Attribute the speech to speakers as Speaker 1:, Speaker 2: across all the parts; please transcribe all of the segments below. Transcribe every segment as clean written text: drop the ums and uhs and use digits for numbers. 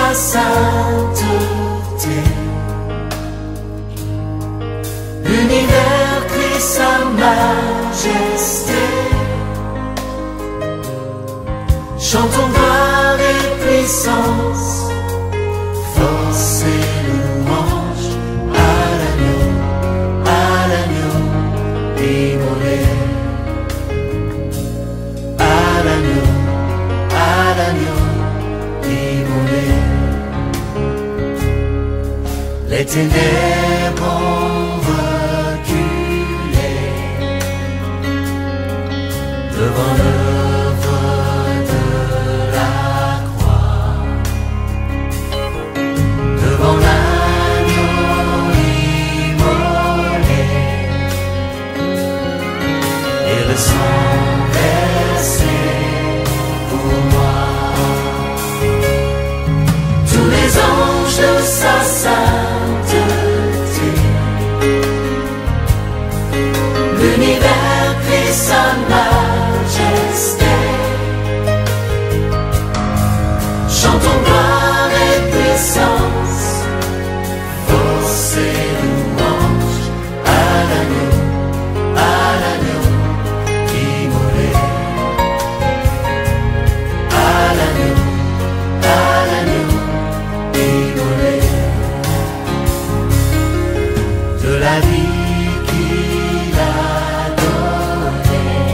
Speaker 1: sa sainteté. L'univers crie sa majesté. Chantons gloire et puissance, force et louange à l'agneau immolé. À l'agneau immolé. Les ténèbres ont reculé devant l'œuvre de la croix, devant l'agneau immolé et le sang versé pour moi. Tous les anges de sa sainteté, l'univers crie sa majesté. Chantons gloire et puissance, force et louange à l'agneau immolé. À l'agneau immolé. De la vie qu'il a donnée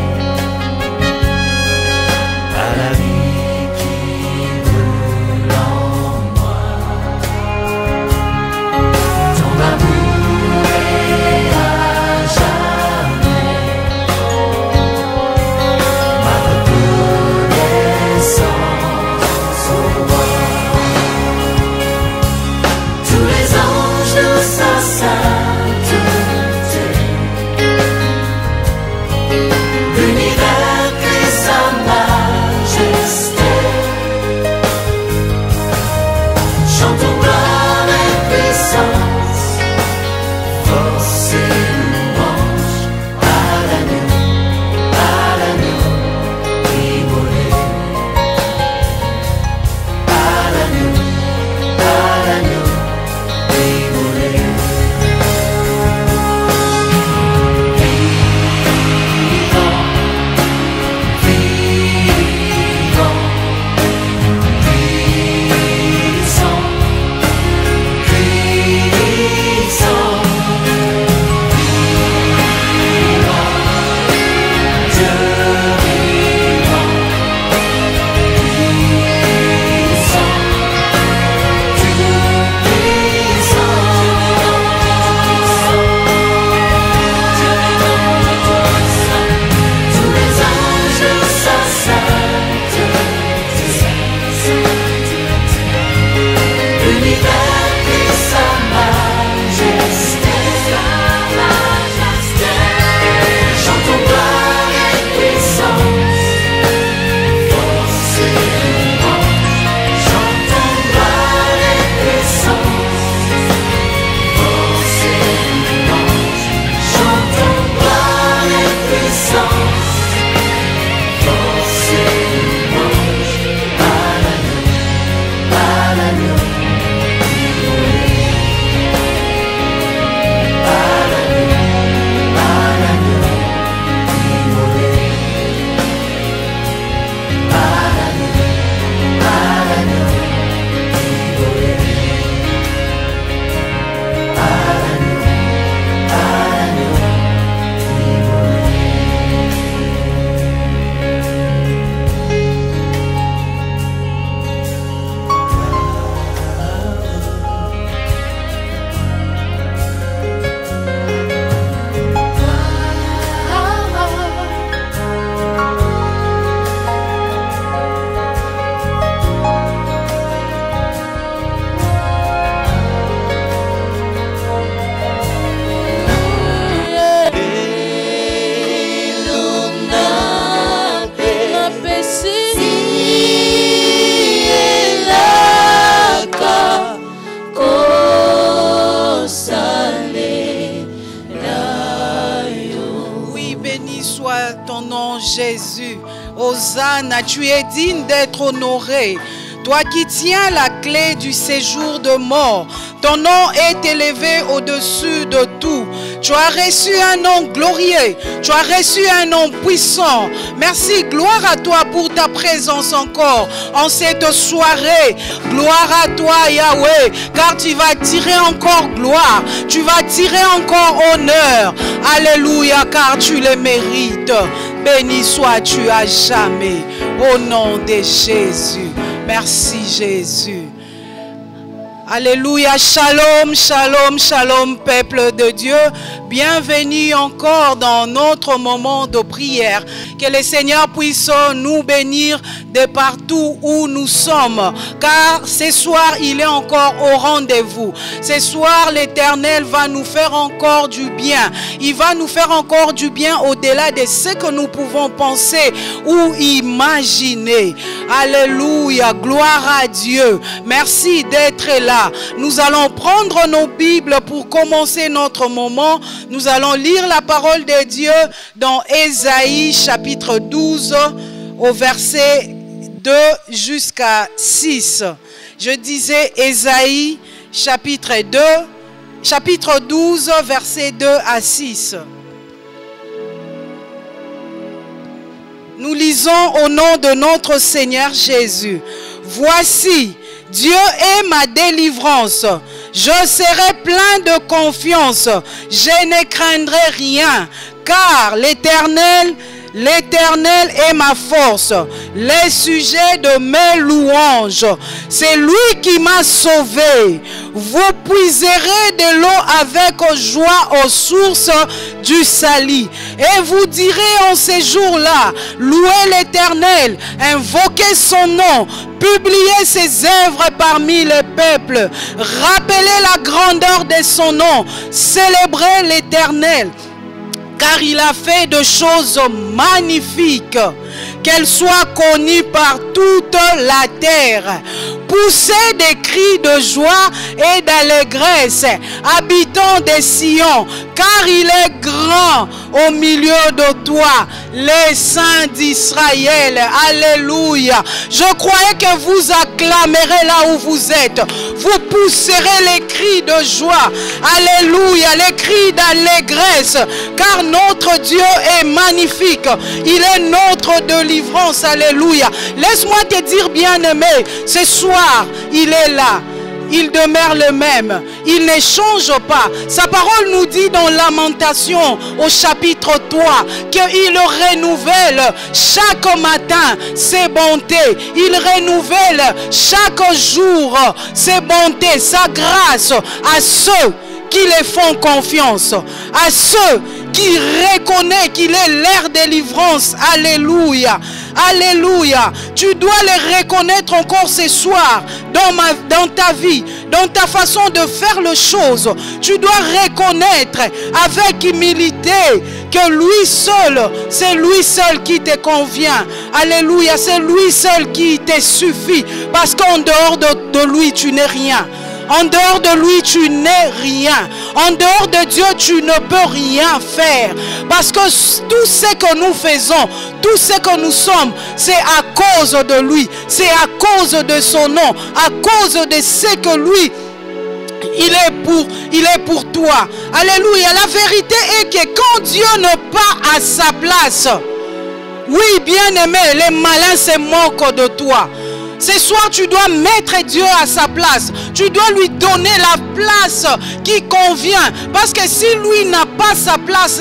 Speaker 1: à la vie qui brûle en moi. Ton amour est à jamais ma reconnaissance au roi. Tous les anges de sa sainteté, l'univers crie sa majesté. Chantons gloire et puissance, force et louange à l'agneau immolé. À l'agneau immolé. Vivant, puissant, puissant, vivant, Dieu vivant, puissant, tout puissant. Tous les anges de sa sainteté, l'univers crie sa majesté. Chantons gloire et puissance, force et louange. Chantons gloire et puissance, force et louange. Chantons gloire et puissance, force et louange à l'agneau immolé. À l'agneau immolé. À l'agneau immolé. À l'agneau
Speaker 2: Jésus, Hosanna, tu es digne d'être honoré. Toi qui tiens la clé du séjour de mort, ton nom est élevé au-dessus de tout. Tu as reçu un nom glorieux, tu as reçu un nom puissant. Merci, gloire à toi pour ta présence encore en cette soirée. Gloire à toi Yahweh, car tu vas tirer encore gloire, tu vas tirer encore honneur. Alléluia, car tu le mérites. Béni sois-tu à jamais, au nom de Jésus. Merci Jésus. Alléluia, shalom, shalom, shalom, peuple de Dieu. Bienvenue encore dans notre moment de prière. Que le Seigneur puisse nous bénir de partout où nous sommes. Car ce soir, il est encore au rendez-vous. Ce soir, l'Éternel va nous faire encore du bien. Il va nous faire encore du bien au-delà de ce que nous pouvons penser ou imaginer. Alléluia, gloire à Dieu. Merci d'être là. Nous allons prendre nos Bibles pour commencer notre moment. Nous allons lire la parole de Dieu dans Ésaïe chapitre 12 au verset 2 jusqu'à 6. Je disais Ésaïe chapitre 12 verset 2 à 6. Nous lisons au nom de notre Seigneur Jésus. Voici, Dieu est ma délivrance. Je serai plein de confiance. Je ne craindrai rien, car l'Éternel est ma force, les sujets de mes louanges. C'est lui qui m'a sauvé. Vous puiserez de l'eau avec joie aux sources du salut. Et vous direz en ces jours-là, louez l'Éternel, invoquez son nom, publiez ses œuvres parmi les peuples, rappelez la grandeur de son nom, célébrez l'Éternel. Car il a fait de choses magnifiques, qu'elles soient connues par toute la terre. Poussez des cris de joie et d'allégresse, habitants de Sion, car il est grand au milieu de toi, les saints d'Israël. Alléluia. Je croyais que vous acclamerez là où vous êtes. Vous pousserez les cris de joie. Alléluia. Les cris d'allégresse. Car notre Dieu est magnifique. Il est notre délivrance. Alléluia. Laisse-moi te dire, bien-aimé, ce soir, il est là. Il demeure le même. Il ne change pas. Sa parole nous dit dans Lamentation au chapitre 3 qu'il renouvelle chaque matin ses bontés. Il renouvelle chaque jour ses bontés, sa grâce à ceux qui les font confiance, à ceux qui reconnaissent qu'il est leur délivrance. Alléluia. Alléluia. Tu dois les reconnaître encore ce soir dans ta vie, dans ta façon de faire les choses. Tu dois reconnaître avec humilité que lui seul, c'est lui seul qui te convient. Alléluia. C'est lui seul qui te suffit. Parce qu'en dehors de lui, tu n'es rien. En dehors de lui, tu n'es rien. En dehors de Dieu, tu ne peux rien faire. Parce que tout ce que nous faisons, tout ce que nous sommes, c'est à cause de lui. C'est à cause de son nom. À cause de ce que lui, il est pour toi. Alléluia. La vérité est que quand Dieu n'est pas à sa place, oui, bien-aimé, les malins se moquent de toi. Ce soir, tu dois mettre Dieu à sa place. Tu dois lui donner la place qui convient. Parce que si lui n'a pas sa place,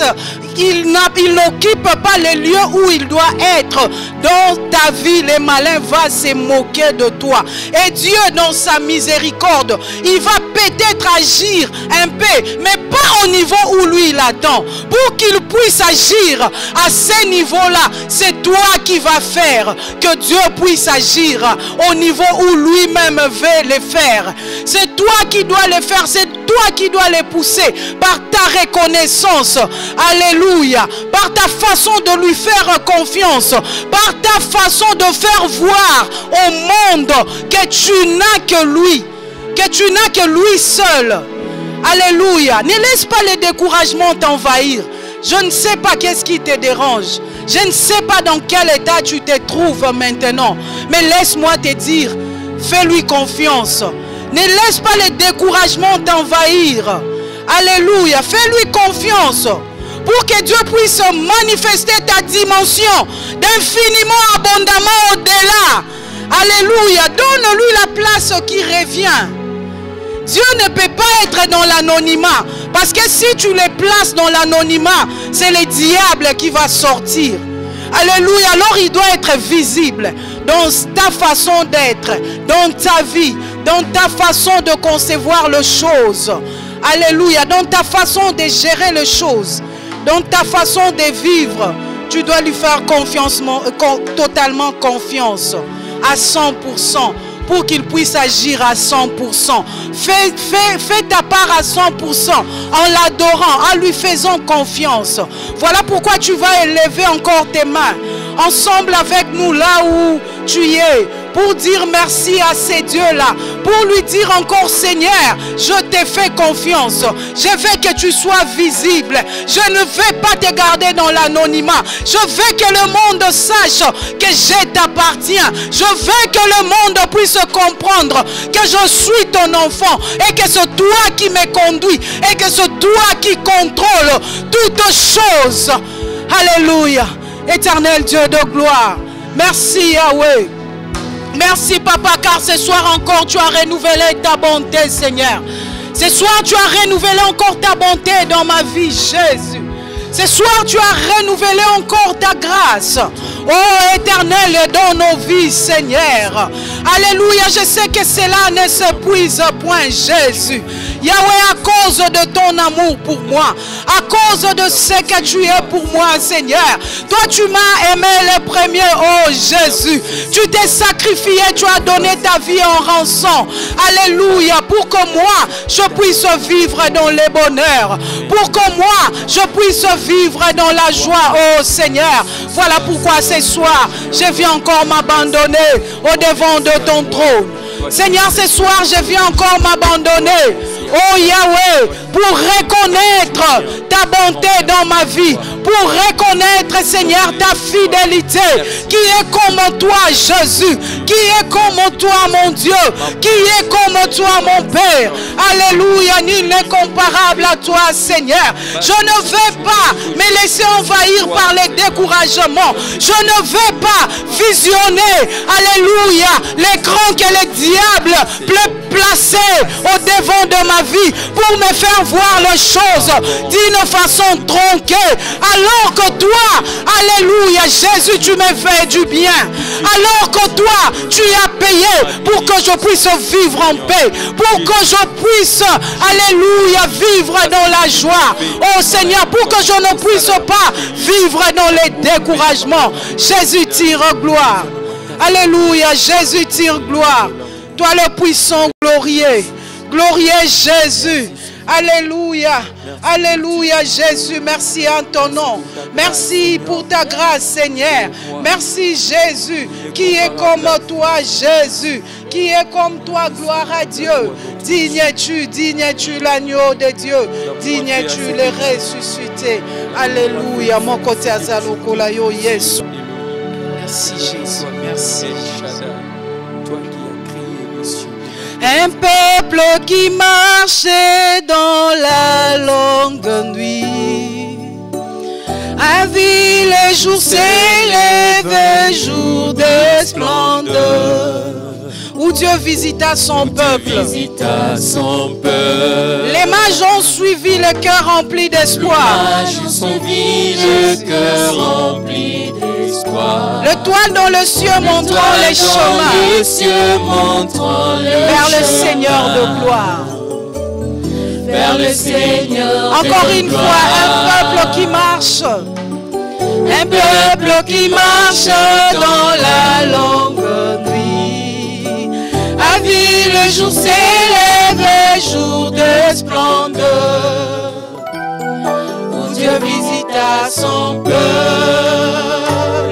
Speaker 2: il n'occupe pas les lieux où il doit être. Dans ta vie, les malins vont se moquer de toi. Et Dieu, dans sa miséricorde, il va peut-être agir un peu, mais pas au niveau où lui il attend. Pour qu'il puisse agir à ce niveau-là, c'est toi qui vas faire que Dieu puisse agir au niveau où lui-même veut le faire. C'est toi qui dois le faire, c'est toi qui dois le pousser par ta reconnaissance. Alléluia. Par ta façon de lui faire confiance, par ta façon de faire voir au monde que tu n'as que lui, que tu n'as que lui seul. Alléluia. Ne laisse pas le découragement t'envahir. Je ne sais pas qu'est-ce qui te dérange. Je ne sais pas dans quel état tu te trouves maintenant. Mais laisse-moi te dire, Fais-lui confiance. Ne laisse pas les découragements t'envahir. Alléluia. Fais-lui confiance pour que Dieu puisse manifester ta dimension d'infiniment abondamment au-delà. Alléluia. Donne-lui la place qui revient. Dieu ne peut pas être dans l'anonymat. Parce que si tu les places dans l'anonymat, c'est le diable qui va sortir. Alléluia. Alors il doit être visible dans ta façon d'être, dans ta vie, dans ta façon de concevoir les choses. Alléluia. Dans ta façon de gérer les choses, dans ta façon de vivre, tu dois lui faire confiance, totalement confiance, à 100%. Pour qu'il puisse agir à 100%. Fais ta part à 100% en l'adorant, en lui faisant confiance. Voilà pourquoi tu vas élever encore tes mains ensemble avec nous là où tu es, pour dire merci à ces dieux-là, pour lui dire encore Seigneur, je te fais confiance, je veux que tu sois visible, je ne veux pas te garder dans l'anonymat, je veux que le monde sache que je t'appartiens, je veux que le monde puisse comprendre que je suis ton enfant et que c'est toi qui me conduis et que c'est toi qui contrôle toutes choses. Alléluia. Éternel Dieu de gloire, merci Yahweh. Merci Papa, car ce soir encore tu as renouvelé ta bonté, Seigneur. Ce soir tu as renouvelé encore ta bonté dans ma vie, Jésus. Ce soir tu as renouvelé encore ta grâce, oh Éternel, dans nos vies, Seigneur. Alléluia, je sais que cela ne s'épuise point, Jésus. Yahweh, à cause de ton amour pour moi, à cause de ce que tu es pour moi, Seigneur, toi tu m'as aimé le premier, oh Jésus. Tu t'es sacrifié, tu as donné ta vie en rançon. Alléluia, pour que moi je puisse vivre dans le bonheur, pour que moi je puisse vivre dans la joie, oh Seigneur. Voilà pourquoi ce soir je viens encore m'abandonner au devant de ton trône. Seigneur, ce soir je viens encore m'abandonner, oh Yahweh, pour reconnaître ta bonté dans ma vie, pour reconnaître, Seigneur, ta fidélité, qui est comme toi, Jésus, qui est comme toi, mon Dieu, qui est comme toi, mon Père. Alléluia, nul n'est comparable à toi, Seigneur. Je ne vais pas me laisser envahir par les découragements. Je ne vais pas visionner, alléluia, l'écran que le diable peut placer au devant de ma vie pour me faire voir les choses d'une façon tronquée. Alors que toi, alléluia, Jésus, tu me fais du bien. Alors que toi, tu as payé pour que je puisse vivre en paix, pour que je puisse, alléluia, vivre dans la joie. Oh Seigneur, pour que je ne puisse pas vivre dans les découragements. Jésus tire gloire. Alléluia, Jésus tire gloire. Toi le puissant, glorieux. Glorieux Jésus. Alléluia. Alléluia Jésus. Merci en ton nom. Merci pour ta grâce, Seigneur. Merci Jésus, qui est comme toi, Jésus, qui est comme toi, gloire à Dieu. Digne es-tu l'agneau de Dieu. Digne es-tu le ressuscité. Alléluia. Mon côté azalokola yo Yesu. Merci Jésus. Merci.
Speaker 3: Toi qui as créé les cieux.
Speaker 2: Un peuple qui marchait dans la longue nuit a vu les jours s'élever, jour de splendeur, où Dieu visita son peuple. Les mages ont suivi le cœur rempli d'espoir. L'étoile dans le ciel montrant les chemins vers le Seigneur de gloire.
Speaker 1: Vers le Seigneur.
Speaker 2: Encore une fois, un peuple qui marche. Un peuple qui marche dans la longue nuit a vu le jour s'élever, jour de splendeur, où Dieu visita son peuple.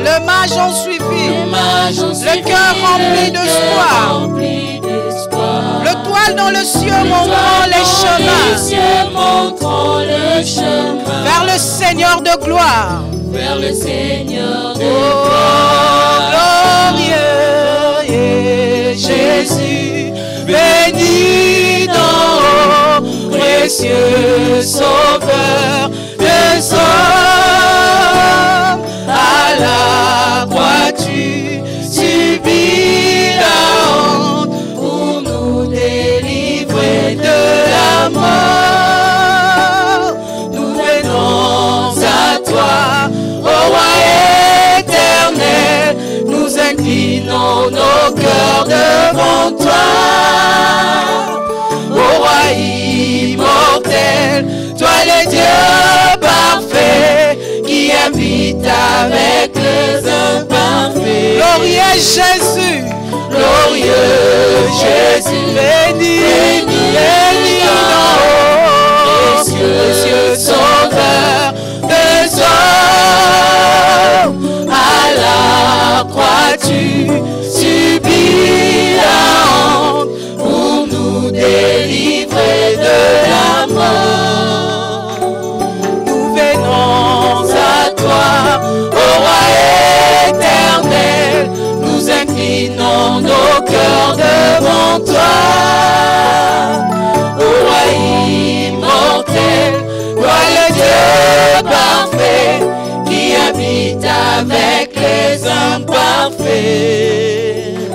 Speaker 2: Les mages ont suivi, le cœur rempli d'espoir. L'étoile dans le ciel montrant les chemins vers le Seigneur de gloire.
Speaker 1: Vers le Seigneur de
Speaker 2: Oh, glorieux Jésus, béni d'en haut, précieux sauveur des hommes. À la croix tu subis la honte pour nous délivrer de la mort. Nous venons à toi, ô roi éternel, nous inclinons nos cœurs devant toi. Ô roi immortel, toi le Dieu parfait, qui habite avec les imparfaits. Glorieux Jésus, glorieux Jésus, béni, béni d'en haut, précieux sauveur des hommes. À la croix tu subis la honte pour nous délivrer de la mort. Nous venons à toi, ô roi éternel, nous inclinons nos cœurs devant toi. Ô roi immortel, toi le Dieu parfait, qui habite avec les imparfaits.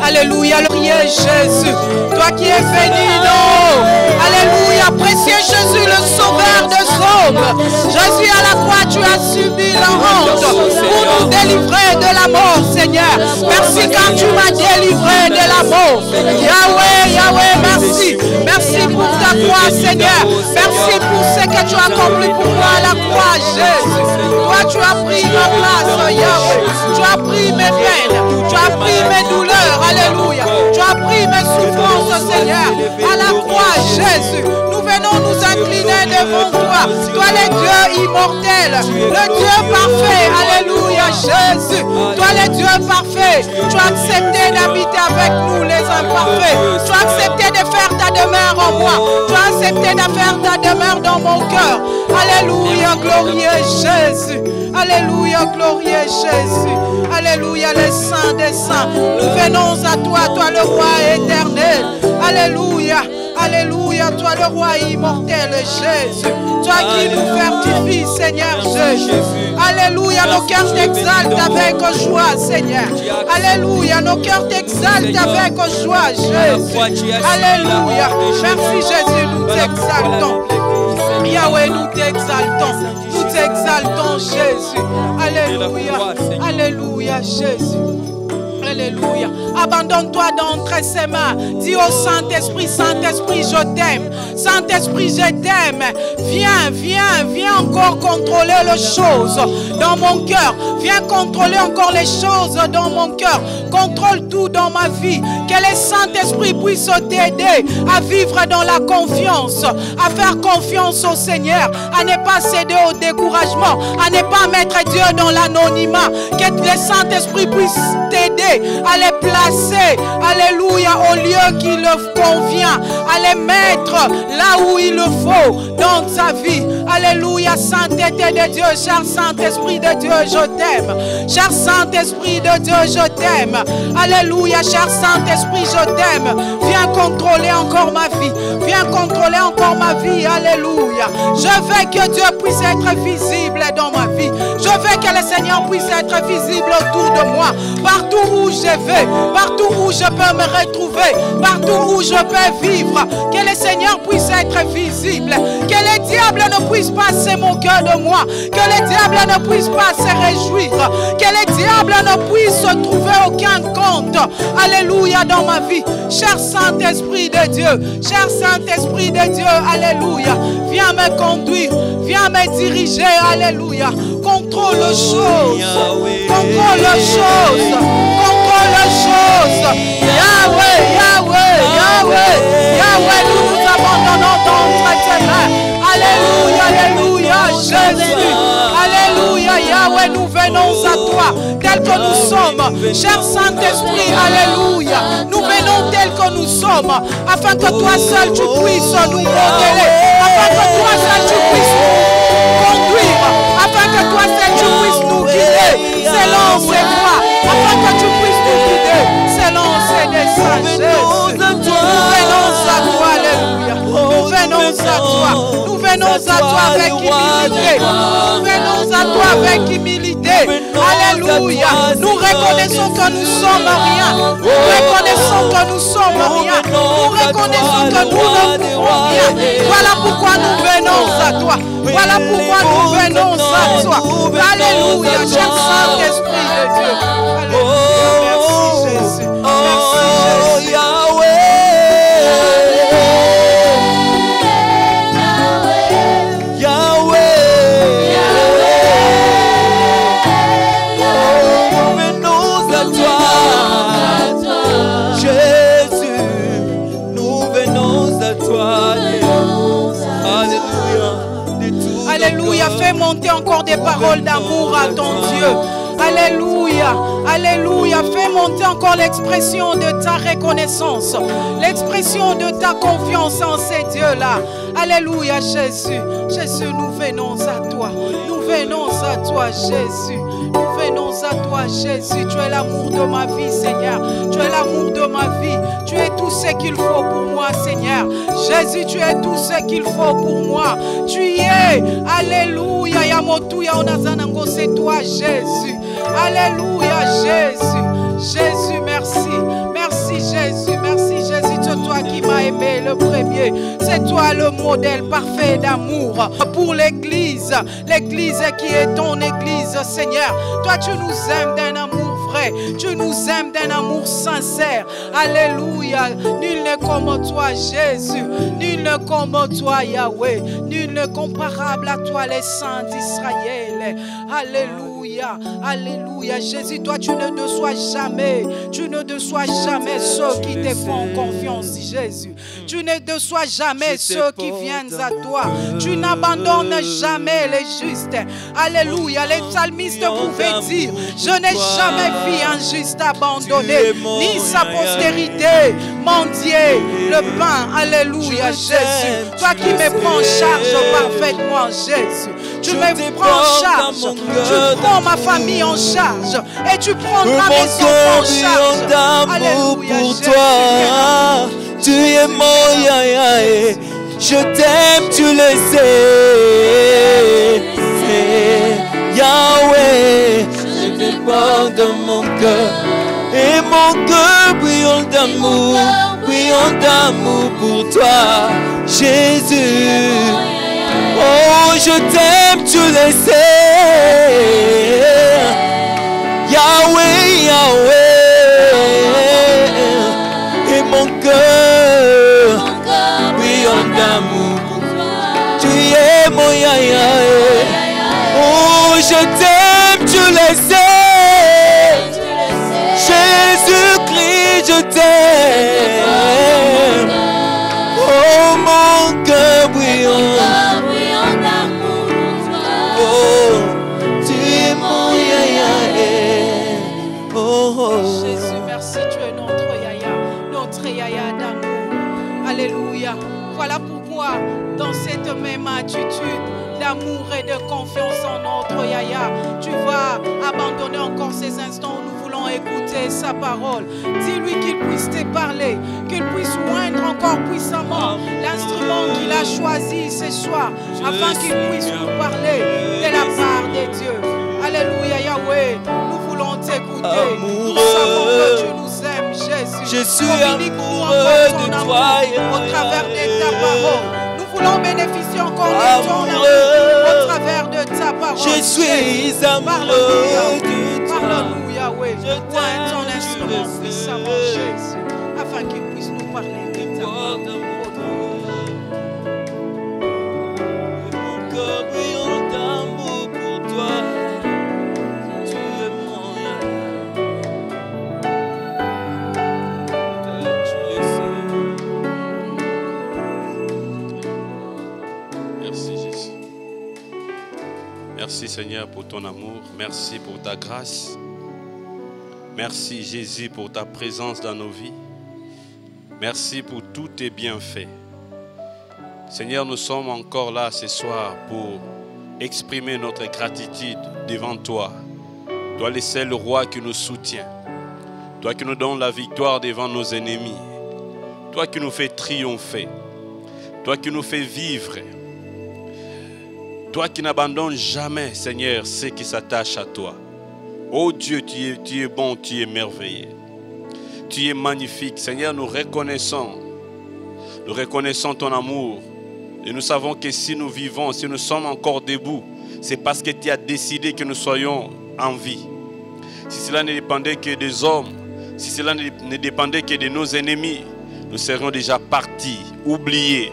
Speaker 2: Alléluia, glorieux Jésus, toi qui es béni d'en haut. Alléluia, précieux Jésus, le sauveur des hommes. Jésus, à la croix, tu as subi la honte pour nous délivrer de la mort, Seigneur. Merci car tu m'as délivré de la mort. Yahweh, Yahweh, merci. Merci pour ta croix, Seigneur. Merci pour ce que tu as accompli pour moi à la croix, Jésus. Toi, tu as pris ma place, Yahweh. Tu as pris mes peines. Tu as pris mes douleurs. Alléluia. Tu as pris mes souffrances, Seigneur. À la croix, Jésus. Nous venons nous incliner devant toi. Toi, le Dieu immortel. Le Dieu parfait. Alléluia, Jésus. Toi, le Dieu parfait. Tu as accepté d'habiter avec nous, les imparfaits. Tu as accepté de faire ta demeure en moi. Tu as accepté de faire ta demeure dans mon cœur. Alléluia, glorieux Jésus. Alléluia, glorieux Jésus. Alléluia, les saints des saints. Nous venons à toi, toi le roi éternel. Alléluia. Alléluia, toi le roi immortel Jésus. Toi qui nous fortifies, Seigneur Jésus. Alléluia, nos cœurs t'exaltent avec joie, Seigneur. Alléluia, nos cœurs t'exaltent avec joie, Jésus. Alléluia. Merci Jésus, nous t'exaltons. Yahweh, nous t'exaltons. Nous t'exaltons, Jésus. Alléluia. Alléluia, Jésus. Alléluia. Abandonne-toi d'entre ses mains. Dis au Saint-Esprit, Saint-Esprit, je t'aime. Saint-Esprit, je t'aime. Viens, viens, viens encore contrôler les choses dans mon cœur. Viens contrôler encore les choses dans mon cœur. Contrôle tout dans ma vie. Que le Saint-Esprit puisse t'aider à vivre dans la confiance, à faire confiance au Seigneur, à ne pas céder au découragement, à ne pas mettre Dieu dans l'anonymat. Que le Saint-Esprit puisse t'aider à les placer, alléluia, au lieu qui le convient, à les mettre là où il le faut dans sa vie. Alléluia, sainteté de Dieu, cher Saint-Esprit de Dieu, je t'aime. Cher Saint-Esprit de Dieu, je t'aime. Alléluia, cher Saint-Esprit, je t'aime. Viens contrôler encore ma vie. Viens contrôler encore ma vie. Alléluia. Je veux que Dieu puisse être visible dans ma vie. Je veux que le Seigneur puisse être visible autour de moi. Partout où je vais, partout où je peux me retrouver, partout où je peux vivre. Que le Seigneur puisse être visible. Que le diable ne puisse pas se moquer de moi. Que le diable ne puisse pas se réjouir. Que le diable ne puisse trouver aucun compte. Alléluia dans ma vie. Cher Saint-Esprit de Dieu. Cher Saint-Esprit de Dieu. Alléluia. Viens me conduire. Viens me diriger. Alléluia. Contrôle les choses. Contrôle les choses. Contrôle les choses. Yahweh, Yahweh, Yahweh. Yahweh, nous nous abandonnons dans tes mains. Alléluia, Alléluia, Jésus. Alléluia, Yahweh, nous venons à toi, tel que nous sommes. Cher Saint-Esprit, Alléluia. Nous venons tel que nous sommes, afin que toi seul tu puisses nous modeler, afin que toi seul tu puisses nous conduire, afin que toi seul tu puisses nous guider selon ses voies, afin que tu puisses nous guider selon ses desseins. à toi. Nous venons à toi avec humilité. Nous venons à toi avec humilité. Alléluia. Nous reconnaissons que nous sommes rien. Nous reconnaissons que nous sommes rien. Nous reconnaissons que nous ne pouvons rien. Voilà pourquoi nous venons à toi. Voilà pourquoi nous venons à toi. Alléluia. Cher Saint-Esprit de Dieu. Alléluia. Merci Jésus. Merci Jésus. Alléluia, fais monter encore des paroles d'amour à ton Dieu. Alléluia, alléluia, fais monter encore l'expression de ta reconnaissance, l'expression de ta confiance en ces dieux-là. Alléluia, Jésus, Jésus, nous venons à toi, nous venons à toi, Jésus. Nous venons à toi, Jésus. Tu es l'amour de ma vie, Seigneur. Tu es l'amour de ma vie. Tu es tout ce qu'il faut pour moi, Seigneur. Jésus, tu es tout ce qu'il faut pour moi. Tu y es. Alléluia. Yamotuya onazanango, c'est toi, Jésus. Alléluia, Jésus. Jésus, merci. Merci, Jésus. Merci, Jésus. C'est toi qui m'as aimé le premier. C'est toi le modèle parfait d'amour pour l'Église. L'Église qui est ton Église, Seigneur. Toi, tu nous aimes d'un amour vrai. Tu nous aimes d'un amour sincère. Alléluia. Nul n'est comme toi, Jésus. Nul n'est comme toi, Yahweh. Nul n'est comparable à toi, les saints d'Israël. Alléluia. Alléluia. Jésus, toi, tu ne déçois jamais. Tu ne déçois jamais ceux qui te font confiance, Jésus. Tu ne déçois jamais ceux qui viennent à toi. Tu n'abandonnes jamais les justes. Alléluia. Les psalmistes pouvaient dire: je n'ai jamais vu un juste abandonné, ni sa postérité mendier le pain. Alléluia, Jésus. Toi qui me prends en charge parfaitement, Jésus. Tu me prends en charge. Tu prends ma famille en charge. Et tu prendras mes enfants en charge. Alléluia,
Speaker 4: pour
Speaker 2: Jésus.
Speaker 4: toi. Tu es mon Yahweh. Je t'aime, tu le sais. Yahweh, je dépends de mon cœur. Et mon cœur brille d'amour pour toi, Jésus. Oh, je t'aime, tu le sais. Yahweh, Yahweh. Et mon cœur brille d'amour. Tu es mon Yahweh. Oh, je t'aime, tu le sais. Jésus-Christ, je t'aime. Oh, mon cœur brillant. Oh, tu es mon Yahweh. Oh,
Speaker 2: Jésus, merci, tu es notre Yahya d'amour. Alléluia. Voilà pourquoi, dans cette même attitude d'amour et de confiance en notre Yahya, tu vas abandonner encore ces instants où nous voulons écouter sa parole. Dis-lui qu'il puisse te parler, qu'il puisse moindre encore puissamment l'instrument qu'il a choisi ce soir, afin qu'il puisse nous parler de la part de Dieu. Alléluia, Yahweh, nous voulons t'écouter. Nous savons que tu nous aimes, Jésus.
Speaker 4: je suis
Speaker 2: Communique-nous
Speaker 4: amoureux
Speaker 2: encore ton
Speaker 4: de
Speaker 2: amour
Speaker 4: toi,
Speaker 2: au travers de ta parole. Nous voulons bénéficier encore de ton amour au travers de ta parole.
Speaker 4: Je suis amoureux de toi.
Speaker 2: Parle-nous, Yahweh.
Speaker 4: Je t'aime,
Speaker 2: Point ton
Speaker 4: tu
Speaker 2: instrument
Speaker 4: le
Speaker 2: puissamment,
Speaker 4: sais.
Speaker 2: Jésus, afin qu'il puisse nous parler de ta parole.
Speaker 4: Mon cœur brille d'amour pour toi. Tu es mon Yahweh. Tu le sais.
Speaker 3: Merci Jésus. Merci Seigneur pour ton amour. Merci pour ta grâce. Merci Jésus pour ta présence dans nos vies. Merci pour tous tes bienfaits. Seigneur, nous sommes encore là ce soir pour exprimer notre gratitude devant toi. Toi le seul roi qui nous soutient. Toi qui nous donnes la victoire devant nos ennemis. Toi qui nous fais triompher. toi qui nous fais vivre, toi qui n'abandonnes jamais, Seigneur, ceux qui s'attachent à toi. Oh Dieu, tu es bon, tu es merveilleux. Tu es magnifique. Seigneur, nous reconnaissons ton amour. Et nous savons que si nous vivons, si nous sommes encore debout, c'est parce que tu as décidé que nous soyons en vie. Si cela ne dépendait que des hommes, si cela ne dépendait que de nos ennemis, nous serions déjà partis, oubliés.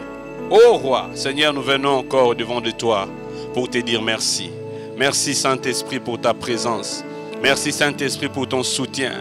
Speaker 3: Ô roi, Seigneur, nous venons encore devant de toi pour te dire merci. Merci Saint-Esprit pour ta présence. Merci Saint-Esprit pour ton soutien.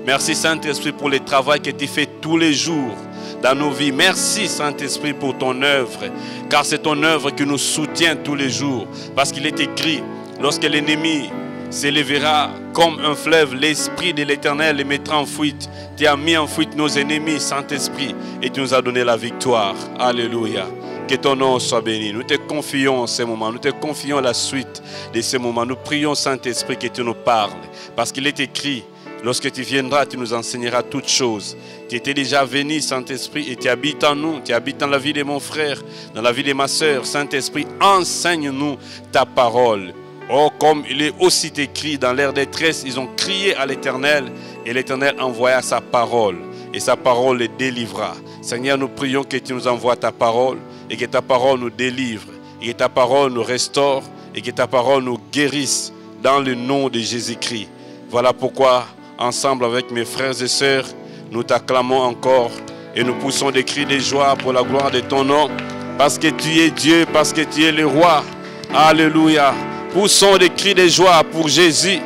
Speaker 3: Merci Saint-Esprit pour le travail que tu fais tous les jours dans nos vies. Merci Saint-Esprit pour ton œuvre, car c'est ton œuvre qui nous soutient tous les jours. Parce qu'il est écrit, lorsque l'ennemi s'élèvera comme un fleuve, l'Esprit de l'Éternel les mettra en fuite. Tu as mis en fuite nos ennemis, Saint-Esprit, et tu nous as donné la victoire. Alléluia. Que ton nom soit béni. Nous te confions en ces moments. Nous te confions la suite de ces moments. Nous prions, Saint-Esprit, que tu nous parles. Parce qu'il est écrit, lorsque tu viendras, tu nous enseigneras toutes choses. Tu étais déjà venu, Saint-Esprit, et tu habites en nous. Tu habites dans la vie de mon frère, dans la vie de ma soeur. Saint-Esprit, enseigne-nous ta parole. Oh, comme il est aussi écrit dans leur détresse, ils ont crié à l'Éternel, et l'Éternel envoya sa parole, et sa parole les délivra. Seigneur, nous prions que tu nous envoies ta parole, et que ta parole nous délivre, et que ta parole nous restaure, et que ta parole nous guérisse, dans le nom de Jésus-Christ. Voilà pourquoi, ensemble avec mes frères et sœurs, nous t'acclamons encore, et nous poussons des cris de joie pour la gloire de ton nom, parce que tu es Dieu, parce que tu es le roi. Alléluia. Poussons des cris de joie pour Jésus,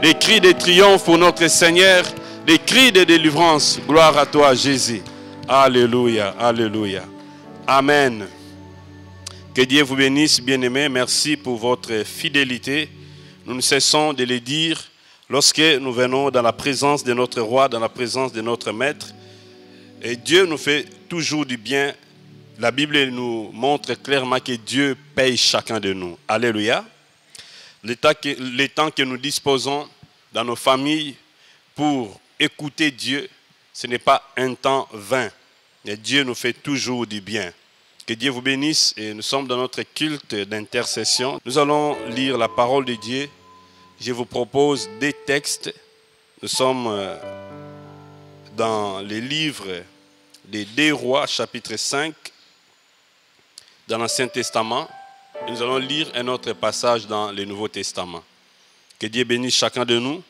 Speaker 3: des cris de triomphe pour notre Seigneur, des cris de délivrance. Gloire à toi, Jésus. Alléluia, alléluia. Amen. Que Dieu vous bénisse, bien-aimés. Merci pour votre fidélité. Nous ne cessons de le dire lorsque nous venons dans la présence de notre roi, dans la présence de notre maître. Et Dieu nous fait toujours du bien. La Bible nous montre clairement que Dieu paye chacun de nous. Alléluia. Les temps que nous disposons dans nos familles pour écouter Dieu, ce n'est pas un temps vain. Mais Dieu nous fait toujours du bien. Que Dieu vous bénisse et nous sommes dans notre culte d'intercession. Nous allons lire la parole de Dieu. Je vous propose des textes. Nous sommes dans les livres des 2 Rois, chapitre 5, dans l'Ancien Testament. Et nous allons lire un autre passage dans le Nouveau Testament. Que Dieu bénisse chacun de nous.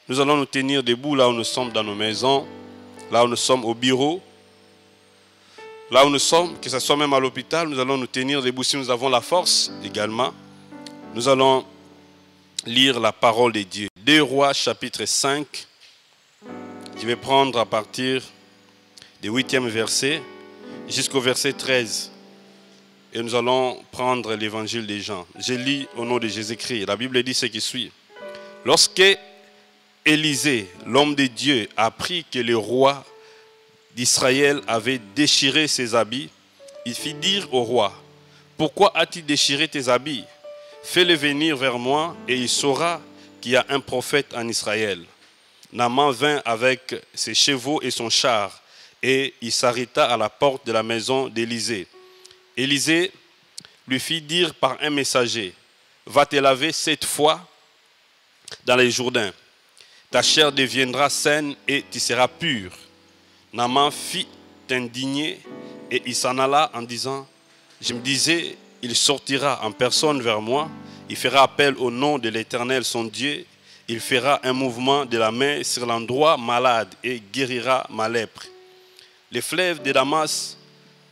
Speaker 3: Nous allons nous tenir debout là où nous sommes dans nos maisons, là où nous sommes au bureau, là où nous sommes, que ce soit même à l'hôpital, nous allons nous tenir debout si nous avons la force également. Nous allons lire la parole de Dieu. 2 Rois, chapitre 5. Je vais prendre à partir du 8e verset jusqu'au verset 13. Et nous allons prendre l'évangile des Jean. Je lis au nom de Jésus-Christ. La Bible dit ce qui suit. Lorsque Élisée, l'homme de Dieu, apprit que le roi d'Israël avait déchiré ses habits, il fit dire au roi, « Pourquoi as-tu déchiré tes habits? Fais-le venir vers moi et il saura qu'il y a un prophète en Israël. » Naaman vint avec ses chevaux et son char et il s'arrêta à la porte de la maison d'Élisée. Élisée lui fit dire par un messager, « Va te laver 7 fois dans les Jourdains. Ta chair deviendra saine et tu seras pur. » Naaman fit indigner et il s'en alla en disant, « Je me disais, il sortira en personne vers moi, il fera appel au nom de l'Éternel son Dieu, il fera un mouvement de la main sur l'endroit malade et guérira ma lèpre. » Les fleuves de Damas,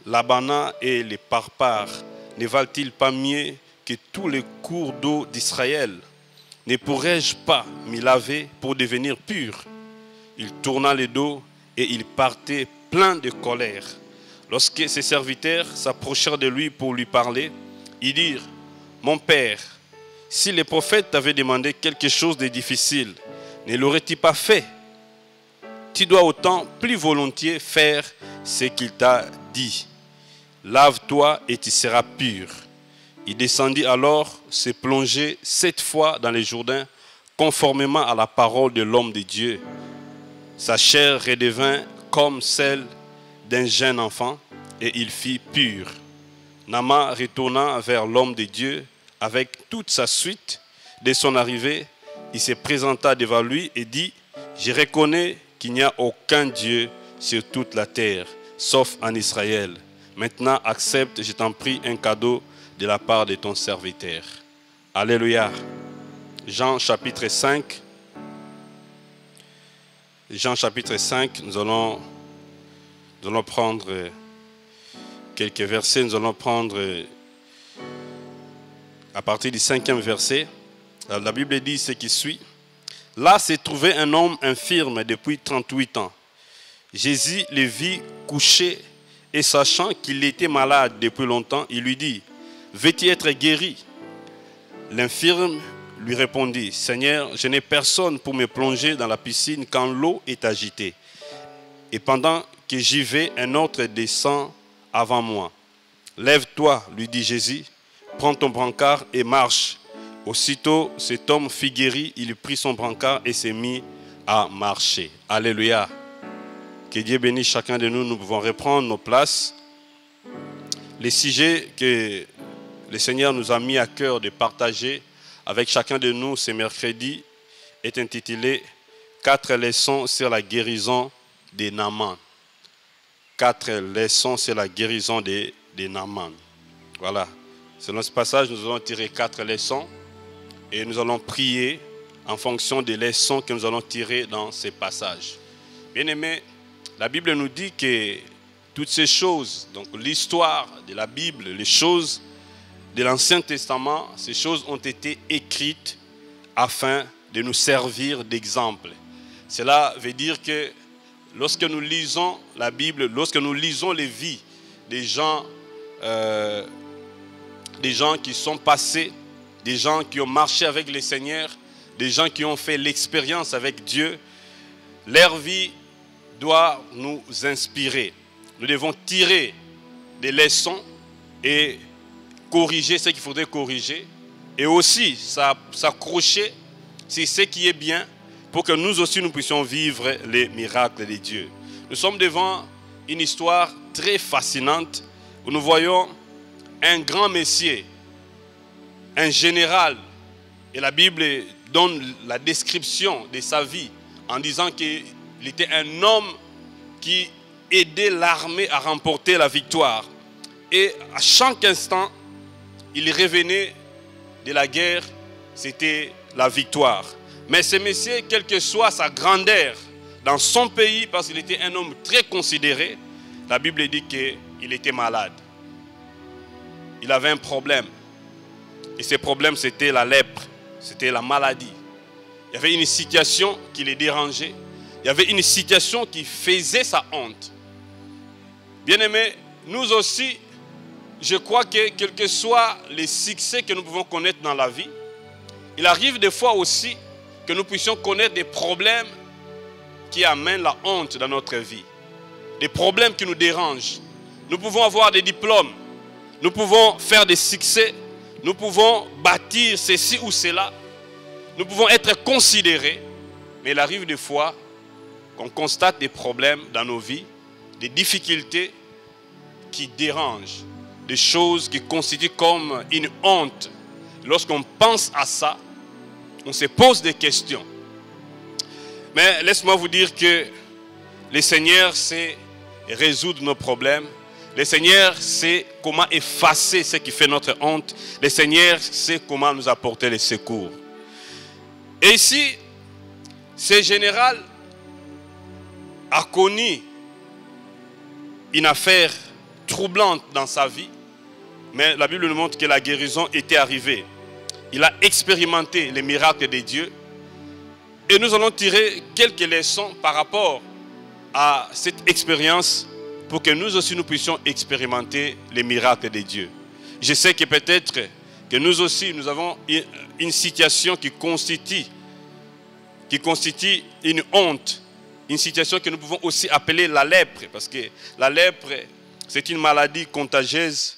Speaker 3: l'Abana et les Parpars ne valent-ils pas mieux que tous les cours d'eau d'Israël? Ne pourrais-je pas m'y laver pour devenir pur? Il tourna le dos et il partait plein de colère. Lorsque ses serviteurs s'approchèrent de lui pour lui parler, ils dirent, « Mon père, si le prophète t'avait demandé quelque chose de difficile, ne l'aurait-il pas fait? Tu dois autant plus volontiers faire ce qu'il t'a dit. Lave-toi et tu seras pur. » Il descendit alors se plonger 7 fois dans les Jourdains, conformément à la parole de l'homme de Dieu. Sa chair redevint comme celle d'un jeune enfant et il fit pur. Naaman retourna vers l'homme de Dieu avec toute sa suite. Dès son arrivée, il se présenta devant lui et dit, « Je reconnais qu'il n'y a aucun Dieu sur toute la terre, sauf en Israël. Maintenant, accepte, je t'en prie, un cadeau de la part de ton serviteur. » Alléluia. Jean chapitre 5. Jean chapitre 5, nous allons prendre quelques versets. Nous allons prendre à partir du 5e verset. La Bible dit ce qui suit. Là se trouvait un homme infirme depuis 38 ans. Jésus le vit couché et sachant qu'il était malade depuis longtemps, il lui dit, « Veux-tu être guéri ?» L'infirme lui répondit, « Seigneur, je n'ai personne pour me plonger dans la piscine quand l'eau est agitée. Et pendant que j'y vais, un autre descend avant moi. Lève-toi, lui dit Jésus, prends ton brancard et marche. » Aussitôt, cet homme fut guéri, il prit son brancard et s'est mis à marcher. Alléluia. Que Dieu bénisse chacun de nous. Nous pouvons reprendre nos places. Les sujets que le Seigneur nous a mis à cœur de partager avec chacun de nous ce mercredi est intitulé « 4 leçons sur la guérison de Naaman ». 4 leçons sur la guérison de Naaman. Voilà. Selon ce passage, nous allons tirer 4 leçons et nous allons prier en fonction des leçons que nous allons tirer dans ces passages. Bien-aimés, la Bible nous dit que toutes ces choses, donc l'histoire de la Bible, les choses de l'Ancien Testament, ces choses ont été écrites afin de nous servir d'exemple. Cela veut dire que lorsque nous lisons la Bible, lorsque nous lisons les vies des gens qui sont passés, des gens qui ont marché avec le Seigneur, des gens qui ont fait l'expérience avec Dieu, leur vie doit nous inspirer. Nous devons tirer des leçons et corriger ce qu'il faudrait corriger et aussi s'accrocher sur ce qui est bien pour que nous aussi nous puissions vivre les miracles de Dieu. Nous sommes devant une histoire très fascinante où nous voyons un grand Messie, un général, et la Bible donne la description de sa vie en disant qu'il était un homme qui aidait l'armée à remporter la victoire. Et à chaque instant, il revenait de la guerre, c'était la victoire. Mais ce Messie, quelle que soit sa grandeur dans son pays, parce qu'il était un homme très considéré, la Bible dit qu'il était malade. Il avait un problème. Et ce problème, c'était la lèpre, c'était la maladie. Il y avait une situation qui les dérangeait. Il y avait une situation qui faisait sa honte. Bien-aimés, nous aussi, je crois que quel que soit les succès que nous pouvons connaître dans la vie, il arrive des fois aussi que nous puissions connaître des problèmes qui amènent la honte dans notre vie. Des problèmes qui nous dérangent. Nous pouvons avoir des diplômes. Nous pouvons faire des succès. Nous pouvons bâtir ceci ou cela. Nous pouvons être considérés. Mais il arrive des fois qu'on constate des problèmes dans nos vies, des difficultés qui dérangent, des choses qui constituent comme une honte. Lorsqu'on pense à ça, on se pose des questions. Mais laisse-moi vous dire que le Seigneur sait résoudre nos problèmes. Le Seigneur sait comment effacer ce qui fait notre honte. Le Seigneur sait comment nous apporter les secours. Et ici, ce général a connu une affaire troublante dans sa vie, mais la Bible nous montre que la guérison était arrivée. Il a expérimenté les miracles de Dieu et nous allons tirer quelques leçons par rapport à cette expérience pour que nous aussi nous puissions expérimenter les miracles de Dieu. Je sais que peut-être que nous aussi nous avons une situation qui constitue une honte, une situation que nous pouvons aussi appeler la lèpre, parce que la lèpre, c'est une maladie contagieuse,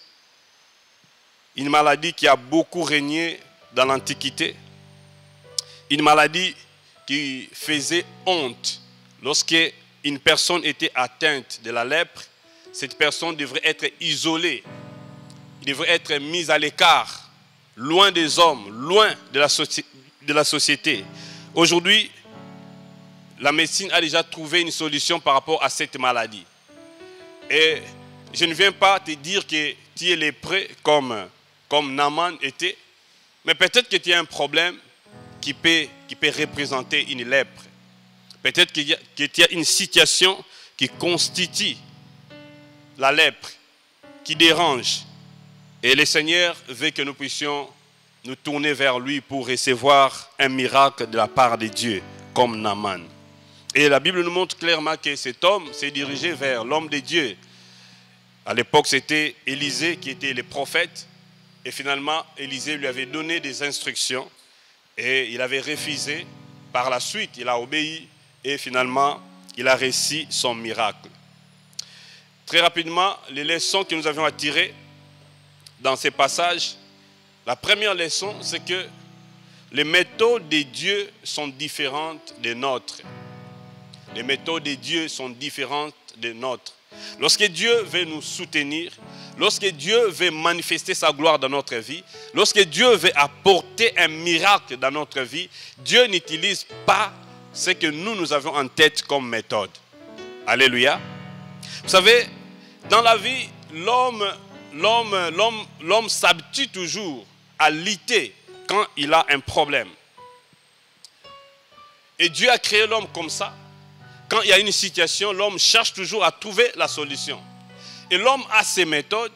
Speaker 3: une maladie qui a beaucoup régné dans l'Antiquité, une maladie qui faisait honte. Lorsque une personne était atteinte de la lèpre cette personne devrait être isolée. Il devrait être mis à l'écart, loin des hommes, loin de la société. Aujourd'hui, la médecine a déjà trouvé une solution par rapport à cette maladie. Et je ne viens pas te dire que tu es lépreux comme Naaman était, mais peut-être que tu as un problème qui peut représenter une lèpre. Peut-être que tu as une situation qui constitue la lèpre, qui dérange. Et le Seigneur veut que nous puissions nous tourner vers lui pour recevoir un miracle de la part de Dieu, comme Naaman. Et la Bible nous montre clairement que cet homme s'est dirigé vers l'homme de Dieu. À l'époque, c'était Élisée qui était le prophète. Et finalement, Élisée lui avait donné des instructions. Et il avait refusé. Par la suite, il a obéi. Et finalement, il a réussi son miracle. Très rapidement, les leçons que nous avions à tirer dans ces passages. La première leçon, c'est que les méthodes de Dieu sont différentes des nôtres. Les méthodes de Dieu sont différentes des nôtres. Lorsque Dieu veut nous soutenir, lorsque Dieu veut manifester sa gloire dans notre vie, lorsque Dieu veut apporter un miracle dans notre vie, Dieu n'utilise pas ce que nous avons en tête comme méthode. Alléluia. Vous savez, dans la vie, l'homme s'habitue toujours à lutter quand il a un problème. Et Dieu a créé l'homme comme ça. Quand il y a une situation, l'homme cherche toujours à trouver la solution. Et l'homme a ses méthodes,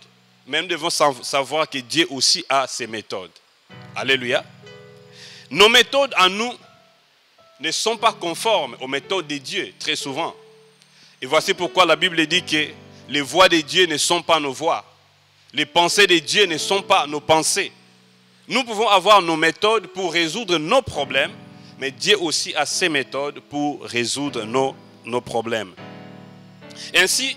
Speaker 3: mais nous devons savoir que Dieu aussi a ses méthodes. Alléluia. Nos méthodes à nous ne sont pas conformes aux méthodes de Dieu, très souvent. Et voici pourquoi la Bible dit que les voies de Dieu ne sont pas nos voies. Les pensées de Dieu ne sont pas nos pensées. Nous pouvons avoir nos méthodes pour résoudre nos problèmes, mais Dieu aussi a ses méthodes pour résoudre nos problèmes. Et ainsi,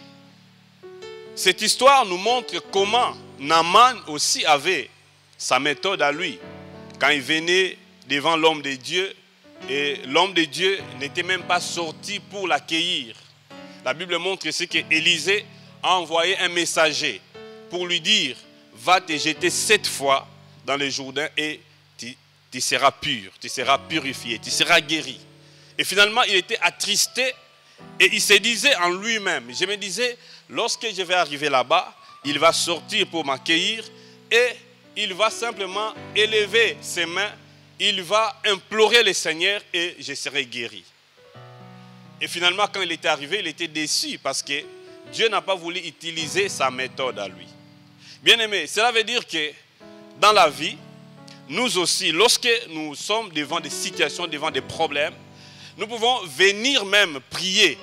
Speaker 3: cette histoire nous montre comment Naaman aussi avait sa méthode à lui. Quand il venait devant l'homme de Dieu, et l'homme de Dieu n'était même pas sorti pour l'accueillir. La Bible montre ici qu'Élisée a envoyé un messager pour lui dire « Va te jeter 7 fois dans le Jourdain et tu seras pur, tu seras purifié, tu seras guéri. » Et finalement, il était attristé et il se disait en lui-même, je me disais, lorsque je vais arriver là-bas, il va sortir pour m'accueillir et il va simplement élever ses mains, il va implorer le Seigneur et je serai guéri. Et finalement, quand il était arrivé, il était déçu parce que Dieu n'a pas voulu utiliser sa méthode à lui. Bien-aimé, cela veut dire que dans la vie, nous aussi, lorsque nous sommes devant des situations, devant des problèmes, nous pouvons venir même prier.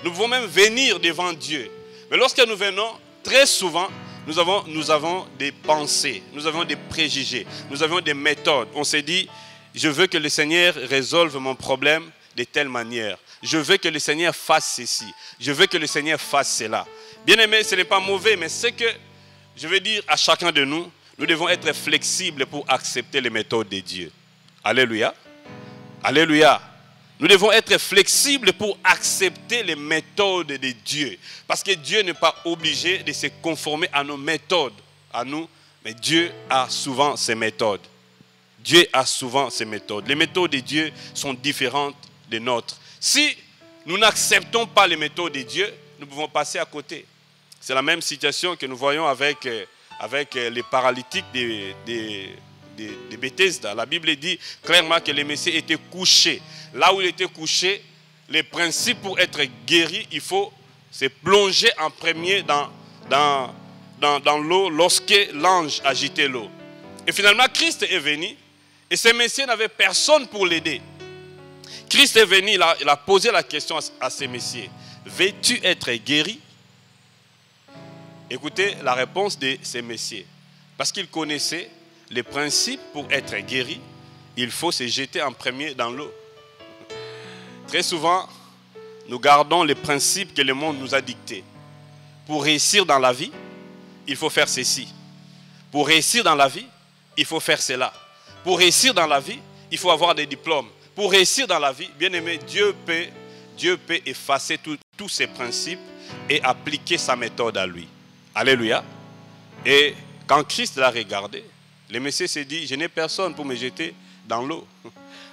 Speaker 3: Nous pouvons même venir devant Dieu. Mais lorsque nous venons, très souvent, nous avons des pensées, nous avons des préjugés, nous avons des méthodes. On s'est dit, je veux que le Seigneur résolve mon problème de telle manière. Je veux que le Seigneur fasse ceci. Je veux que le Seigneur fasse cela. Bien-aimé, ce n'est pas mauvais, mais c'est que je veux dire à chacun de nous, nous devons être flexibles pour accepter les méthodes de Dieu. Alléluia. Alléluia. Nous devons être flexibles pour accepter les méthodes de Dieu. Parce que Dieu n'est pas obligé de se conformer à nos méthodes, à nous, mais Dieu a souvent ses méthodes. Dieu a souvent ses méthodes. Les méthodes de Dieu sont différentes des nôtres. Si nous n'acceptons pas les méthodes de Dieu, nous pouvons passer à côté. C'est la même situation que nous voyons avec les paralytiques de Bethesda. La Bible dit clairement que le Messie était couché. Là où il était couché, les principes pour être guéri, il faut se plonger en premier dans l'eau lorsque l'ange agitait l'eau. Et finalement, Christ est venu et ce Messie n'avait personne pour l'aider. Christ est venu, il a posé la question à ce Messie. Veux-tu être guéri? Écoutez la réponse de ces messieurs. Parce qu'ils connaissaient les principes pour être guéri, il faut se jeter en premier dans l'eau. Très souvent, nous gardons les principes que le monde nous a dictés. Pour réussir dans la vie, il faut faire ceci. Pour réussir dans la vie, il faut faire cela. Pour réussir dans la vie, il faut avoir des diplômes. Pour réussir dans la vie, bien aimé, Dieu peut effacer tous ces principes et appliquer sa méthode à lui. Alléluia. Et quand Christ l'a regardé, le Messie s'est dit, je n'ai personne pour me jeter dans l'eau.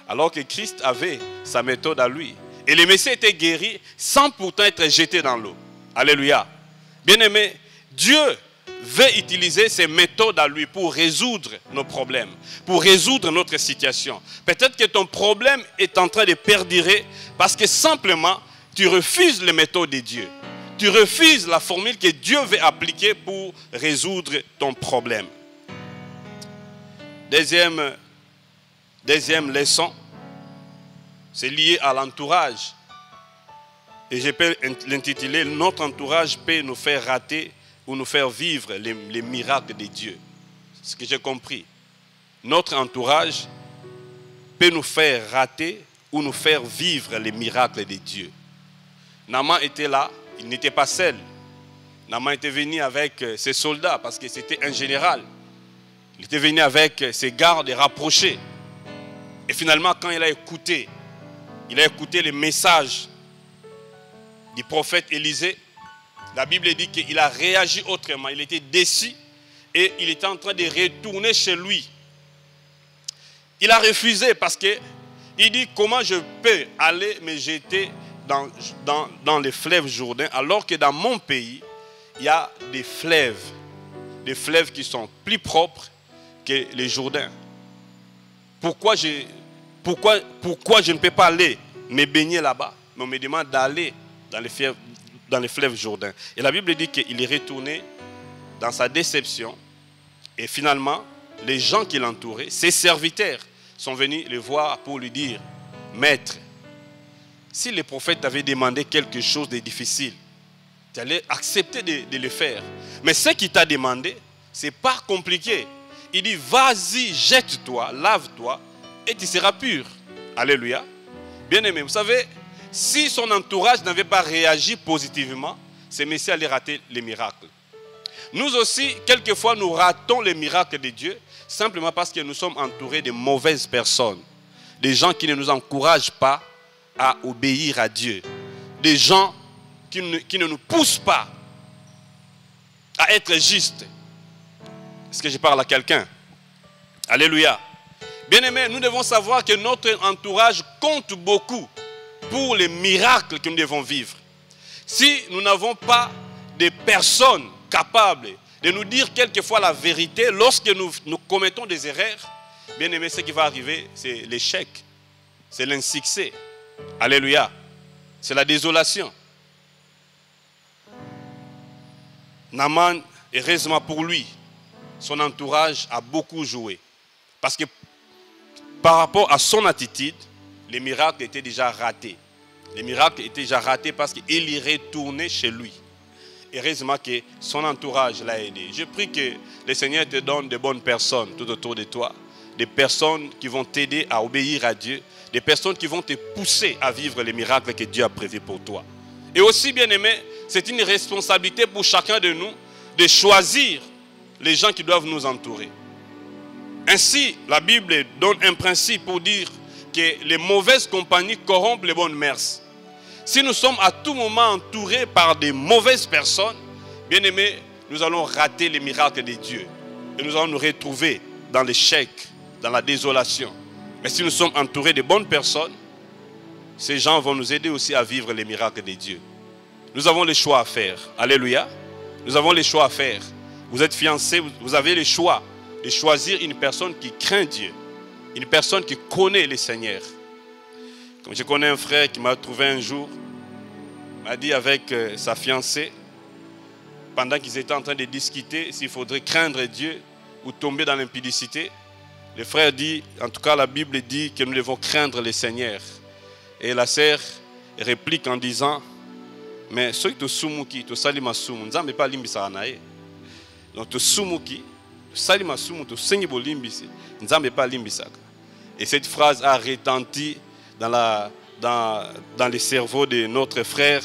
Speaker 3: Alors que Christ avait sa méthode à lui. Et le Messie était guéri sans pourtant être jeté dans l'eau. Alléluia. Bien-aimé, Dieu veut utiliser ses méthodes à lui pour résoudre nos problèmes, pour résoudre notre situation. Peut-être que ton problème est en train de perdurer parce que simplement, tu refuses les méthodes de Dieu. Tu refuses la formule que Dieu veut appliquer pour résoudre ton problème. Deuxième leçon, c'est lié à l'entourage. Et je peux l'intituler « Notre entourage peut nous faire rater ou nous faire vivre les miracles de Dieu ». C'est ce que j'ai compris. Notre entourage peut nous faire rater ou nous faire vivre les miracles de Dieu. Naaman était là, il n'était pas seul. Naaman était venu avec ses soldats parce que c'était un général. Il était venu avec ses gardes rapprochés. Et finalement, quand il a écouté les messages du prophète Élisée, la Bible dit qu'il a réagi autrement. Il était déçu et il était en train de retourner chez lui. Il a refusé parce qu'il dit comment je peux aller me jeter dans les fleuves Jourdain alors que dans mon pays, il y a des fleuves qui sont plus propres que les Jourdains. Pourquoi je ne peux pas aller me baigner là-bas? Mais on me demande d'aller dans les fleuves Jourdain. Et la Bible dit qu'il est retourné dans sa déception. Et finalement, les gens qui l'entouraient, ses serviteurs, sont venus le voir pour lui dire, « Maître, si le prophète t'avait demandé quelque chose de difficile, tu allais accepter de le faire. Mais ce qu'il t'a demandé, ce n'est pas compliqué. Il dit, vas-y, jette-toi, lave-toi, et tu seras pur. » Alléluia. Bien-aimé, vous savez, si son entourage n'avait pas réagi positivement, ce Messie allait rater les miracles. Nous aussi, quelquefois, nous ratons les miracles de Dieu simplement parce que nous sommes entourés de mauvaises personnes. Des gens qui ne nous encouragent pas à obéir à Dieu. Des gens qui ne nous poussent pas à être justes. Est-ce que je parle à quelqu'un? Alléluia. Bien-aimés, nous devons savoir que notre entourage compte beaucoup pour les miracles que nous devons vivre. Si nous n'avons pas des personnes capables de nous dire quelquefois la vérité lorsque nous commettons des erreurs, bien-aimés, ce qui va arriver, c'est l'échec, c'est l'insuccès. Alléluia. C'est la désolation. Naaman, heureusement pour lui, son entourage a beaucoup joué. Parce que par rapport à son attitude, les miracles étaient déjà ratés. Les miracles étaient déjà ratés parce qu'il y retournait chez lui. Heureusement que son entourage l'a aidé. Je prie que le Seigneur te donne de bonnes personnes tout autour de toi. Des personnes qui vont t'aider à obéir à Dieu. Des personnes qui vont te pousser à vivre les miracles que Dieu a prévus pour toi. Et aussi, bien-aimé, c'est une responsabilité pour chacun de nous de choisir les gens qui doivent nous entourer. Ainsi, la Bible donne un principe pour dire que les mauvaises compagnies corrompent les bonnes mœurs. Si nous sommes à tout moment entourés par des mauvaises personnes, bien aimés, nous allons rater les miracles de Dieu. Et nous allons nous retrouver dans l'échec, dans la désolation. Mais si nous sommes entourés de bonnes personnes, ces gens vont nous aider aussi à vivre les miracles de Dieu. Nous avons le choix à faire. Alléluia. Nous avons le choix à faire. Vous êtes fiancés, vous avez le choix de choisir une personne qui craint Dieu. Une personne qui connaît le Seigneur. Comme je connais un frère qui m'a trouvé un jour, m'a dit avec sa fiancée, pendant qu'ils étaient en train de discuter s'il faudrait craindre Dieu ou tomber dans l'impudicité, le frère dit, en tout cas la Bible dit que nous devons craindre le Seigneur. Et la sœur réplique en disant, mais ceux qui te sumuki, te salima sumu, nzambe pas limbisa nae. Donc te sumuki, salima sumu, te senyibo limbisi, nzambe pas limbisa. Et cette phrase a retenti dans les cerveaux de notre frère.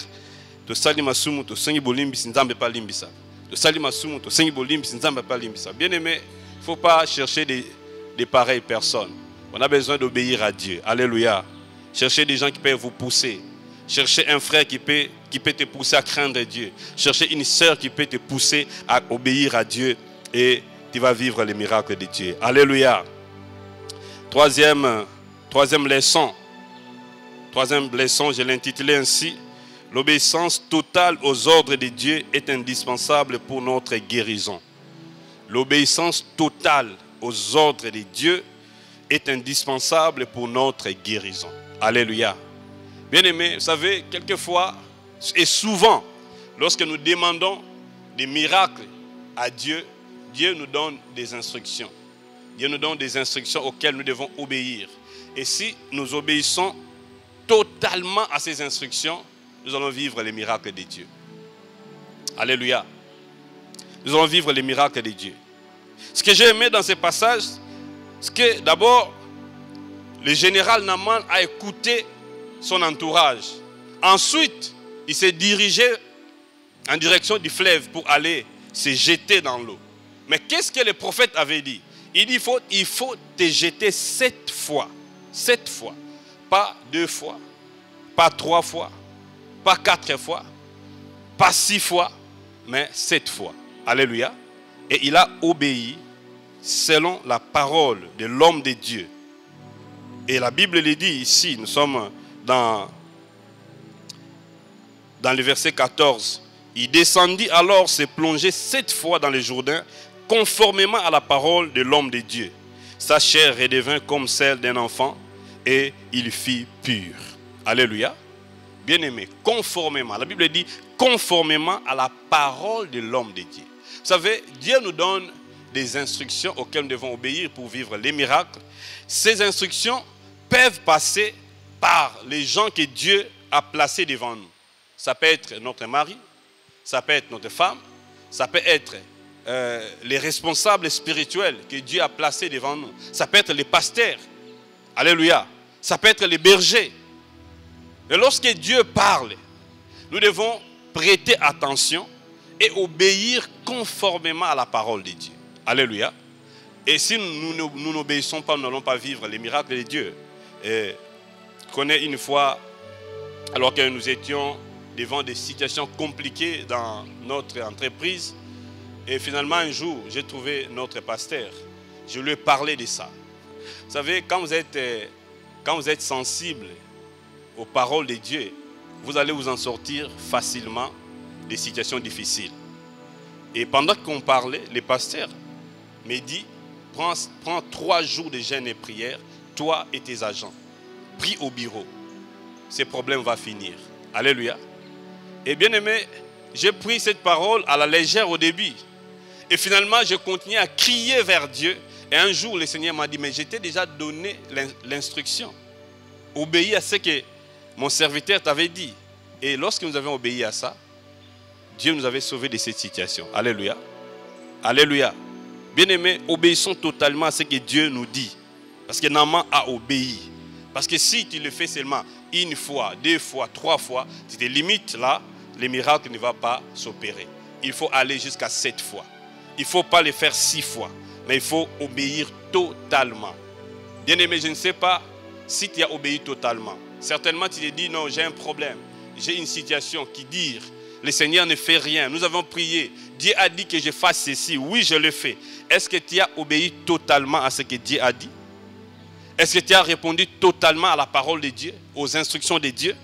Speaker 3: To salima sumu to senyibo limbisi nzambe pas limbisa. To salima sumu to senyibo limbisi nzambe pas limbisa. Bien aimé, il ne faut pas chercher des pareilles personnes. On a besoin d'obéir à Dieu. Alléluia. Cherchez des gens qui peuvent vous pousser. Cherchez un frère qui peut te pousser à craindre Dieu. Cherchez une sœur qui peut te pousser à obéir à Dieu. Et tu vas vivre les miracles de Dieu. Alléluia. Troisième leçon. Troisième leçon, je l'ai intitulé ainsi. L'obéissance totale aux ordres de Dieu est indispensable pour notre guérison. L'obéissance totale aux ordres de Dieu est indispensable pour notre guérison. Alléluia. Bien-aimés, vous savez, quelquefois et souvent, lorsque nous demandons des miracles à Dieu, Dieu nous donne des instructions. Dieu nous donne des instructions auxquelles nous devons obéir. Et si nous obéissons totalement à ces instructions, nous allons vivre les miracles de Dieu. Alléluia. Nous allons vivre les miracles de Dieu. Ce que j'ai aimé dans ce passage, c'est que d'abord, le général Naaman a écouté son entourage. Ensuite, il s'est dirigé en direction du fleuve pour aller se jeter dans l'eau. Mais qu'est-ce que le prophète avait dit? Il dit, il faut te jeter 7 fois. 7 fois. Pas 2 fois. Pas 3 fois. Pas 4 fois. Pas 6 fois. Mais 7 fois. Alléluia. Et il a obéi selon la parole de l'homme de Dieu. Et la Bible le dit ici, nous sommes dans le verset 14. Il descendit alors se plonger 7 fois dans le Jourdain, conformément à la parole de l'homme de Dieu. Sa chair redevint comme celle d'un enfant et il fit pur. Alléluia. Bien-aimé, conformément. La Bible dit conformément à la parole de l'homme de Dieu. Vous savez, Dieu nous donne des instructions auxquelles nous devons obéir pour vivre les miracles. Ces instructions peuvent passer par les gens que Dieu a placés devant nous. Ça peut être notre mari, ça peut être notre femme, ça peut être les responsables spirituels que Dieu a placés devant nous. Ça peut être les pasteurs. Alléluia. Ça peut être les bergers. Et lorsque Dieu parle, nous devons prêter attention et obéir conformément à la parole de Dieu. Alléluia. Et si nous n'obéissons pas, nous n'allons pas vivre les miracles de Dieu. Je connais une fois, alors que nous étions devant des situations compliquées dans notre entreprise, et finalement un jour, j'ai trouvé notre pasteur. Je lui ai parlé de ça. Vous savez, quand vous êtes sensible aux paroles de Dieu, vous allez vous en sortir facilement des situations difficiles. Et pendant qu'on parlait, le pasteur me dit, prends 3 jours de jeûne et prière, toi et tes agents. Prie au bureau. Ces problèmes vont finir. Alléluia. Et bien aimé, j'ai pris cette parole à la légère au début. Et finalement, je continuais à crier vers Dieu. Et un jour, le Seigneur m'a dit, mais je t'ai déjà donné l'instruction. Obéis à ce que mon serviteur t'avait dit. Et lorsque nous avons obéi à ça, Dieu nous avait sauvés de cette situation. Alléluia. Alléluia. Bien-aimés, obéissons totalement à ce que Dieu nous dit. Parce que Naaman a obéi. Parce que si tu le fais seulement 1 fois, 2 fois, 3 fois, tu te limites là, le miracle ne va pas s'opérer. Il faut aller jusqu'à 7 fois. Il ne faut pas le faire 6 fois. Mais il faut obéir totalement. Bien-aimé, je ne sais pas si tu as obéi totalement. Certainement, tu te dis, non, j'ai un problème. J'ai une situation qui dit, le Seigneur ne fait rien. Nous avons prié. Dieu a dit que je fasse ceci. Oui, je le fais. Est-ce que tu as obéi totalement à ce que Dieu a dit? Est-ce que tu as répondu totalement à la parole de Dieu, aux instructions de Dieu?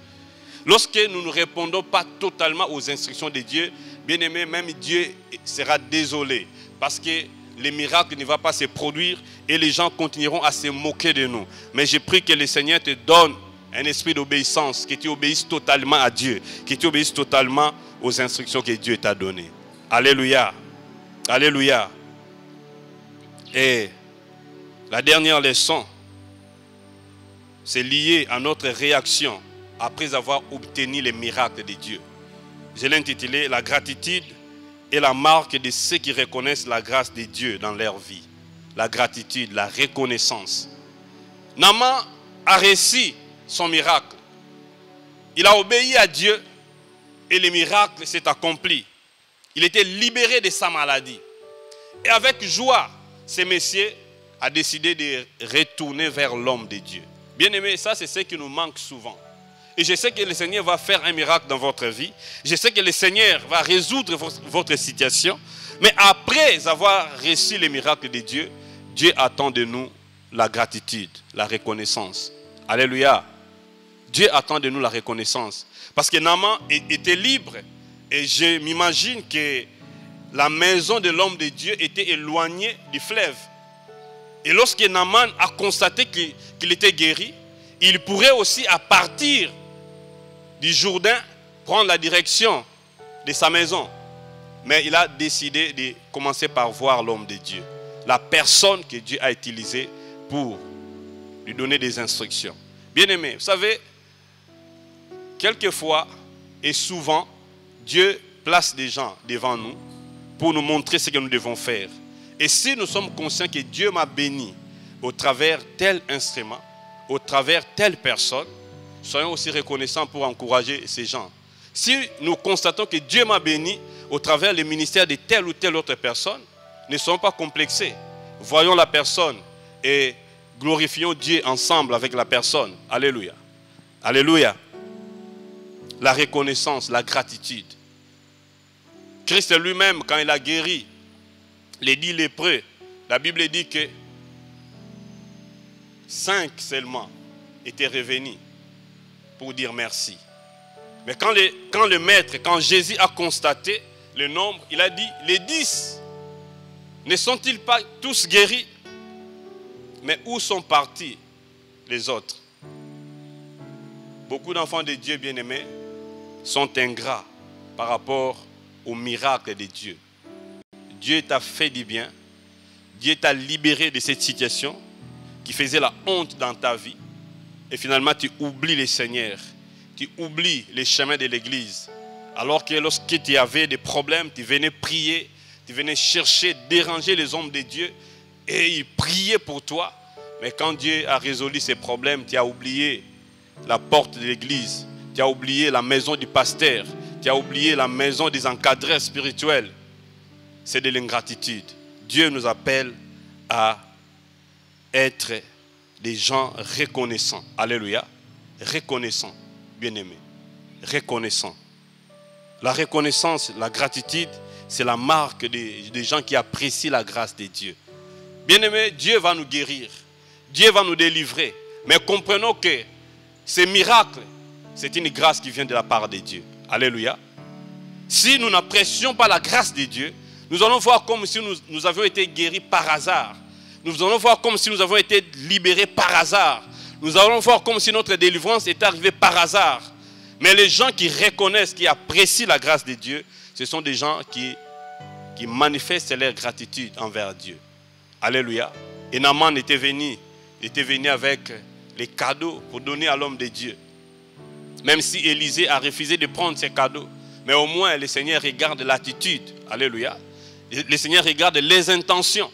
Speaker 3: Lorsque nous ne répondons pas totalement aux instructions de Dieu, bien aimé, même Dieu sera désolé. Parce que le miracle ne va pas se produire et les gens continueront à se moquer de nous. Mais je prie que le Seigneur te donne un esprit d'obéissance, que tu obéisses totalement à Dieu, que tu obéisses totalement aux instructions que Dieu t'a données. Alléluia. Alléluia. Et la dernière leçon, c'est lié à notre réaction après avoir obtenu les miracles de Dieu. Je l'ai intitulé « La gratitude est la marque de ceux qui reconnaissent la grâce de Dieu dans leur vie. » La gratitude, la reconnaissance. Naaman a réussi son miracle. Il a obéi à Dieu et le miracle s'est accompli. Il était libéré de sa maladie. Et avec joie, ce monsieur a décidé de retourner vers l'homme de Dieu. Bien aimé, ça c'est ce qui nous manque souvent. Et je sais que le Seigneur va faire un miracle dans votre vie. Je sais que le Seigneur va résoudre votre situation. Mais après avoir reçu les miracles de Dieu, Dieu attend de nous la gratitude, la reconnaissance. Alléluia. Dieu attend de nous la reconnaissance. Parce que Naaman était libre. Et je m'imagine que la maison de l'homme de Dieu était éloignée du fleuve. Et lorsque Naaman a constaté qu'il était guéri, il pourrait aussi, à partir du Jourdain, prendre la direction de sa maison. Mais il a décidé de commencer par voir l'homme de Dieu. La personne que Dieu a utilisée pour lui donner des instructions. Bien-aimés, vous savez, quelquefois et souvent, Dieu place des gens devant nous pour nous montrer ce que nous devons faire. Et si nous sommes conscients que Dieu m'a béni au travers tel instrument, au travers telle personne, soyons aussi reconnaissants pour encourager ces gens. Si nous constatons que Dieu m'a béni au travers le ministère de telle ou telle autre personne, ne soyons pas complexés. Voyons la personne et glorifions Dieu ensemble avec la personne. Alléluia. Alléluia. La reconnaissance, la gratitude. Christ lui-même, quand il a guéri les 10 lépreux, la Bible dit que 5 seulement étaient revenus pour dire merci. Mais quand le maître, quand Jésus a constaté le nombre, il a dit, les 10, ne sont-ils pas tous guéris? Mais où sont partis les autres? Beaucoup d'enfants de Dieu bien-aimés sont ingrats par rapport au miracle de Dieu. Dieu t'a fait du bien. Dieu t'a libéré de cette situation qui faisait la honte dans ta vie. Et finalement, tu oublies le Seigneur. Tu oublies les chemins de l'église. Alors que lorsque tu avais des problèmes, tu venais prier, tu venais chercher, déranger les hommes de Dieu et ils priaient pour toi. Mais quand Dieu a résolu ces problèmes, tu as oublié la porte de l'église. Tu as oublié la maison du pasteur. Tu as oublié la maison des encadreurs spirituels. C'est de l'ingratitude. Dieu nous appelle à être des gens reconnaissants. Alléluia. Reconnaissants, bien-aimés. Reconnaissants. La reconnaissance, la gratitude, c'est la marque des gens qui apprécient la grâce de Dieu. Bien-aimés, Dieu va nous guérir. Dieu va nous délivrer. Mais comprenons que ces miracles, c'est une grâce qui vient de la part de Dieu. Alléluia. Si nous n'apprécions pas la grâce de Dieu, nous allons voir comme si nous avions été guéris par hasard. Nous allons voir comme si nous avons été libérés par hasard. Nous allons voir comme si notre délivrance est arrivée par hasard. Mais les gens qui reconnaissent, qui apprécient la grâce de Dieu, ce sont des gens qui manifestent leur gratitude envers Dieu. Alléluia. Et Naaman était venu avec les cadeaux pour donner à l'homme de Dieu. Même si Élisée a refusé de prendre ces cadeaux, mais au moins le Seigneur regarde l'attitude. Alléluia. Le Seigneur regarde les intentions.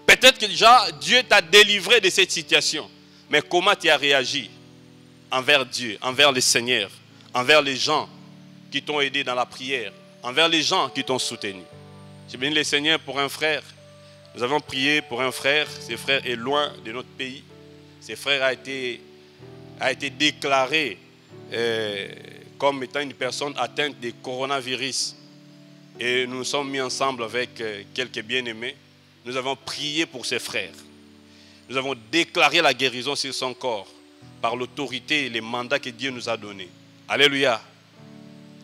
Speaker 3: Peut-être que déjà Dieu t'a délivré de cette situation. Mais comment tu as réagi envers Dieu, envers le Seigneur, envers les gens qui t'ont aidé dans la prière, envers les gens qui t'ont soutenu. J'ai béni le Seigneur pour un frère. Nous avons prié pour un frère. Ce frère est loin de notre pays. Ce frère a été déclaré comme étant une personne atteinte de coronavirus. Et nous nous sommes mis ensemble avec quelques bien-aimés. Nous avons prié pour ces frères. Nous avons déclaré la guérison sur son corps par l'autorité et les mandats que Dieu nous a donnés. Alléluia.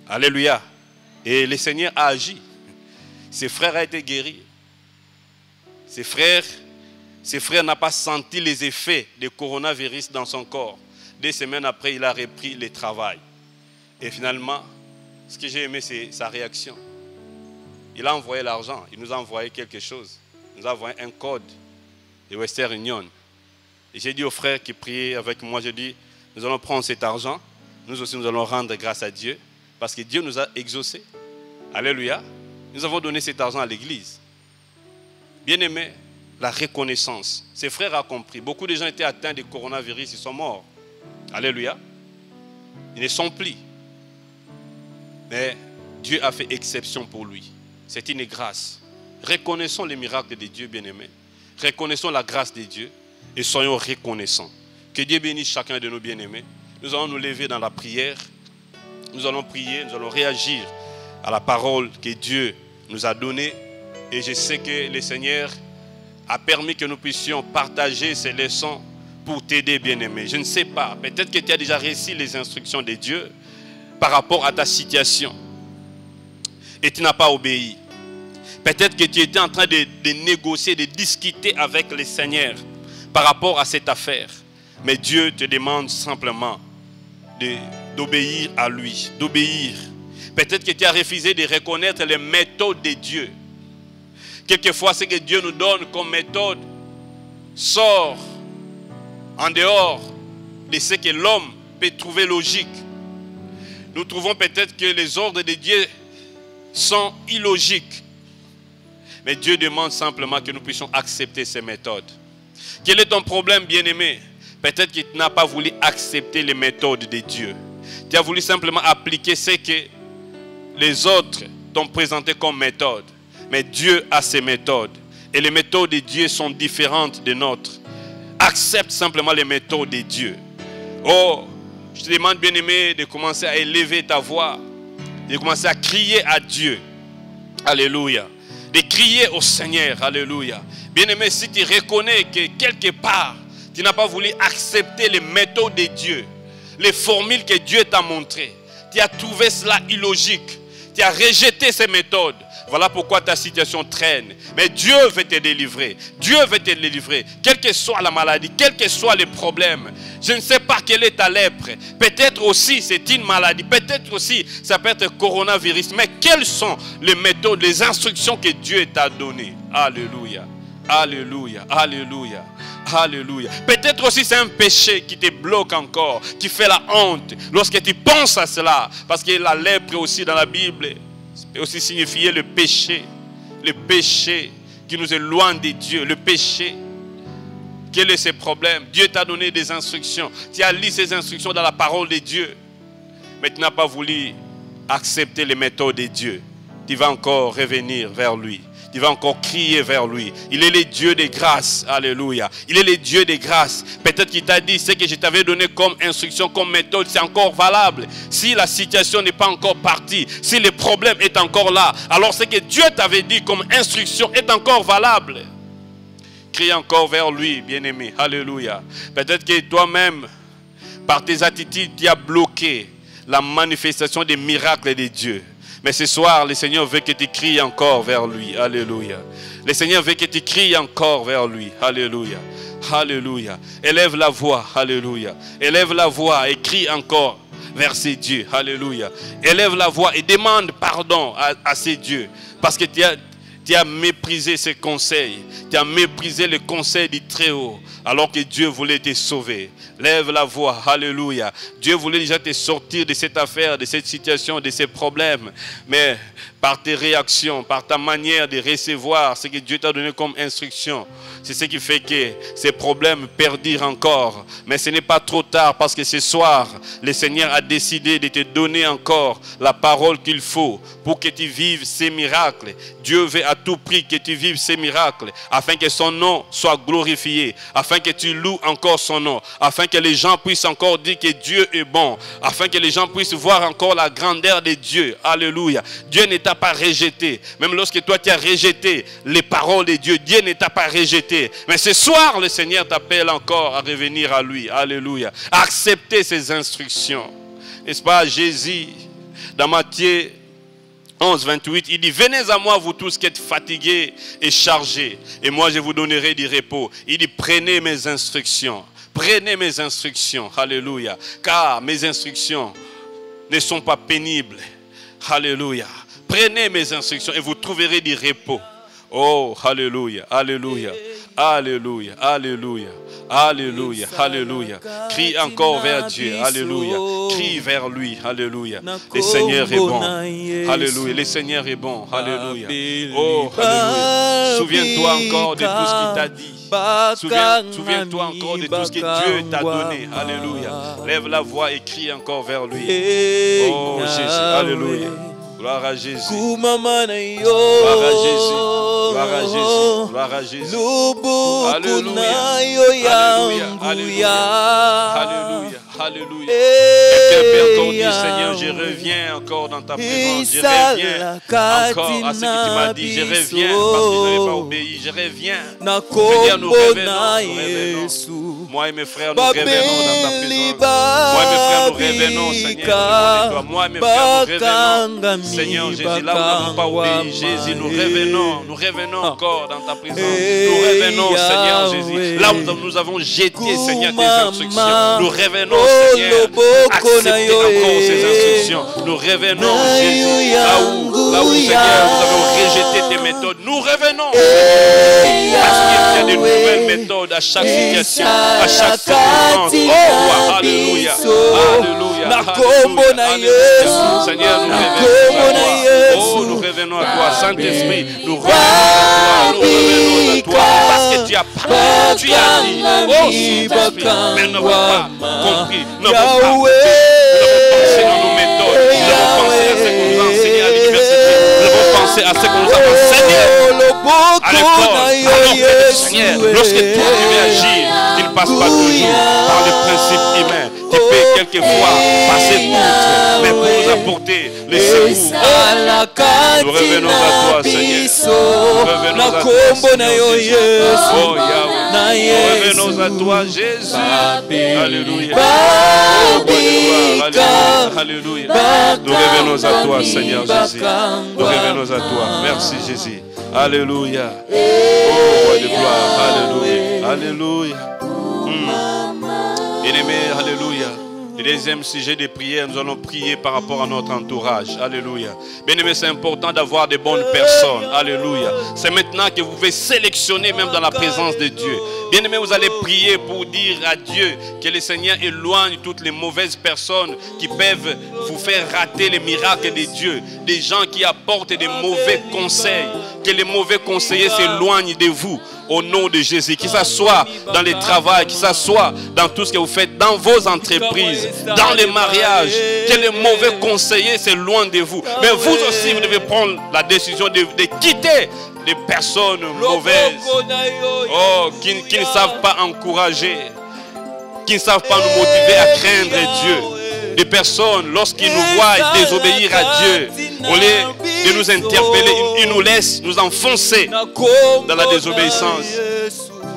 Speaker 3: Alléluia. Et le Seigneur a agi. Ces frères ont été guéris. Ces frères n'ont pas senti les effets du coronavirus dans son corps. 2 semaines après, il a repris le travail. Et finalement, ce que j'ai aimé, c'est sa réaction. Il a envoyé l'argent. Il nous a envoyé quelque chose. Il nous a envoyé un code de Western Union. Et j'ai dit aux frères qui priaient avec moi, j'ai dit, nous allons prendre cet argent. Nous aussi, nous allons rendre grâce à Dieu. Parce que Dieu nous a exaucés. Alléluia. Nous avons donné cet argent à l'église. Bien-aimés, la reconnaissance. Ces frères ont compris. Beaucoup de gens étaient atteints du coronavirus, ils sont morts. Alléluia. Ils ne sont plus. Mais Dieu a fait exception pour lui. C'est une grâce. Reconnaissons les miracles de Dieu, bien-aimés. Reconnaissons la grâce de Dieu et soyons reconnaissants. Que Dieu bénisse chacun de nos bien-aimés. nous allons nous lever dans la prière. Nous allons prier, nous allons réagir à la parole que Dieu nous a donnée. Et je sais que le Seigneur a permis que nous puissions partager ces leçons pour t'aider, bien-aimé. Je ne sais pas, peut-être que tu as déjà reçu les instructions de Dieu par rapport à ta situation et tu n'as pas obéi. Peut-être que tu étais en train de négocier, de discuter avec le Seigneur par rapport à cette affaire. Mais Dieu te demande simplement d'obéir à lui, d'obéir. Peut-être que tu as refusé de reconnaître les méthodes de Dieu. Quelquefois, ce que Dieu nous donne comme méthode sort en dehors de ce que l'homme peut trouver logique. Nous trouvons peut-être que les ordres de Dieu sont illogiques. Mais Dieu demande simplement que nous puissions accepter ces méthodes. Quel est ton problème, bien-aimé? Peut-être que tu n'as pas voulu accepter les méthodes de Dieu. Tu as voulu simplement appliquer ce que les autres t'ont présenté comme méthode. Mais Dieu a ses méthodes. Et les méthodes de Dieu sont différentes des nôtres. Accepte simplement les méthodes de Dieu. Oh, je te demande, bien-aimé, de commencer à élever ta voix. De commencer à crier à Dieu. Alléluia. De crier au Seigneur. Alléluia. Bien-aimé, si tu reconnais que quelque part, tu n'as pas voulu accepter les méthodes de Dieu, les formules que Dieu t'a montrées, tu as trouvé cela illogique, tu as rejeté ces méthodes. Voilà pourquoi ta situation traîne. Mais Dieu veut te délivrer. Dieu veut te délivrer. Quelle que soit la maladie, quels que soient les problèmes. Je ne sais pas quelle est ta lèpre. Peut-être aussi c'est une maladie. Peut-être aussi ça peut être coronavirus. Mais quelles sont les méthodes, les instructions que Dieu t'a données? Alléluia. Alléluia. Alléluia. Alléluia. Peut-être aussi c'est un péché qui te bloque encore, qui fait la honte lorsque tu penses à cela. Parce que la lèpre aussi dans la Bible peut aussi signifier le péché qui nous éloigne de Dieu, le péché. Quel est ce problème? Dieu t'a donné des instructions. Tu as lu ces instructions dans la parole de Dieu. Mais tu n'as pas voulu accepter les méthodes de Dieu. Tu vas encore revenir vers lui. Tu vas encore crier vers lui. Il est le Dieu de grâce. Alléluia. Il est le Dieu de grâce. Peut-être qu'il t'a dit ce que je t'avais donné comme instruction, comme méthode, c'est encore valable. Si la situation n'est pas encore partie, si le problème est encore là, alors ce que Dieu t'avait dit comme instruction est encore valable. Crie encore vers lui, bien-aimé. Alléluia. Peut-être que toi-même, par tes attitudes, tu as bloqué la manifestation des miracles de Dieu. Mais ce soir, le Seigneur veut que tu cries encore vers lui. Alléluia. Le Seigneur veut que tu cries encore vers lui. Alléluia. Alléluia. Élève la voix. Alléluia. Élève la voix et crie encore vers ces dieux. Alléluia. Élève la voix et demande pardon à ces dieux. Parce que tu as méprisé ses conseils. Tu as méprisé le conseil du Très-Haut. Alors que Dieu voulait te sauver. Lève la voix, alléluia. Dieu voulait déjà te sortir de cette affaire, de cette situation, de ces problèmes. Mais par tes réactions, par ta manière de recevoir ce que Dieu t'a donné comme instruction, c'est ce qui fait que ces problèmes perdurent encore. Mais ce n'est pas trop tard parce que ce soir, le Seigneur a décidé de te donner encore la parole qu'il faut pour que tu vives ces miracles. Dieu veut à tout prix que tu vives ces miracles afin que son nom soit glorifié, afin que tu loues encore son nom, afin que les gens puissent encore dire que Dieu est bon, afin que les gens puissent voir encore la grandeur de Dieu. Alléluia. Dieu ne t'a pas rejeté. Même lorsque toi tu as rejeté les paroles de Dieu, Dieu ne t'a pas rejeté. Mais ce soir, le Seigneur t'appelle encore à revenir à lui. Alléluia. À accepter ses instructions. N'est-ce pas, Jésus, dans Matthieu 11, 28, il dit, venez à moi vous tous qui êtes fatigués et chargés, et moi je vous donnerai du repos. Il dit, prenez mes instructions. Prenez mes instructions. Alléluia. Car mes instructions ne sont pas pénibles. Alléluia. Prenez mes instructions et vous trouverez du repos. Oh, alléluia, alléluia, alléluia, alléluia, alléluia, alléluia. Crie encore vers Dieu, alléluia. Crie vers lui, alléluia. Le Seigneur est bon, alléluia. Le Seigneur est bon, alléluia. Oh, alléluia. Souviens-toi encore de tout ce qu'il t'a dit. Souviens-toi encore de tout ce que Dieu t'a donné, alléluia. Lève la voix et crie encore vers lui. Oh, Jésus, alléluia. Gloire à Jésus. Gloire à Jésus. Gloire à Jésus. Gloire à Jésus. Alléluia. Alléluia. Alléluia. Alléluia. Alléluia. Quelqu'un peut encore dire, Seigneur, je reviens encore dans ta présence. Je reviens encore à ce que tu m'as dit. Je reviens parce que je n'avais pas obéi. Je reviens. Seigneur, nous revenons. Moi et mes frères, nous revenons dans ta présence. Moi et mes frères, nous revenons, Seigneur. Moi et mes frères, nous revenons. Seigneur Jésus, là où nous n'avons pas obéi, Jésus, nous revenons encore dans ta présence. Nous revenons, Seigneur Jésus. Là où nous avons jeté, Seigneur, tes instructions. Nous revenons, Seigneur. Acceptez encore ces instructions. Nous revenons, Jésus. Là où, Seigneur, nous avons rejeté tes méthodes. Nous revenons, Seigneur. Parce qu'il y a de nouvelles méthodes à chaque situation, à chaque circonstance. Oh, roi, alléluia. Alléluia. Seigneur, nous revenons à toi. Oh, nous revenons à toi. Saint-Esprit, nous revenons à toi. Nous revenons à toi. Parce que tu as parlé, tu as dit. Oh, Saint-Esprit, mais nous n'avons pas compris. Nous n'avons pas pensé dans nos méthodes. Nous avons pensé à ce qu'on nous a enseigné à l'université. Nous avons pensé à ce qu'on nous a enseigné à l'école. Alors que, Seigneur, lorsque tu veux agir, tu ne passes pas toujours par les principes humains. Tu peux quelquefois passer outre, mais pour nous apporter les secours. Nous revenons à toi, Seigneur. Nous revenons à toi, Seigneur Jésus. Oh, Yahweh. Nous revenons à toi, Jésus. Alléluia. Oh, alléluia. Nous revenons à toi, Seigneur Jésus. Nous revenons à toi. Merci, Jésus. Alléluia. Oh, roi de gloire. Alléluia. Alléluia. Bien-aimé, alléluia. Le deuxième sujet de prière, nous allons prier par rapport à notre entourage. Alléluia. Bien-aimé, c'est important d'avoir des bonnes personnes. Alléluia. C'est maintenant que vous pouvez sélectionner même dans la présence de Dieu. Bien-aimé, vous allez prier pour dire à Dieu que le Seigneur éloigne toutes les mauvaises personnes qui peuvent vous faire rater les miracles de Dieu. Des gens qui apportent des mauvais conseils. Que les mauvais conseillers s'éloignent de vous. Au nom de Jésus, que ce soit dans les travaux, que ce soit dans tout ce que vous faites, dans vos entreprises, dans les mariages, que les mauvais conseillers s'éloignent de vous. Mais vous aussi, vous devez prendre la décision de quitter les personnes mauvaises, oh, qui ne savent pas encourager, qui ne savent pas nous motiver à craindre Dieu. Des personnes, lorsqu'ils nous voient désobéir à Dieu, au lieu de nous interpeller, ils nous laissent nous enfoncer dans la désobéissance.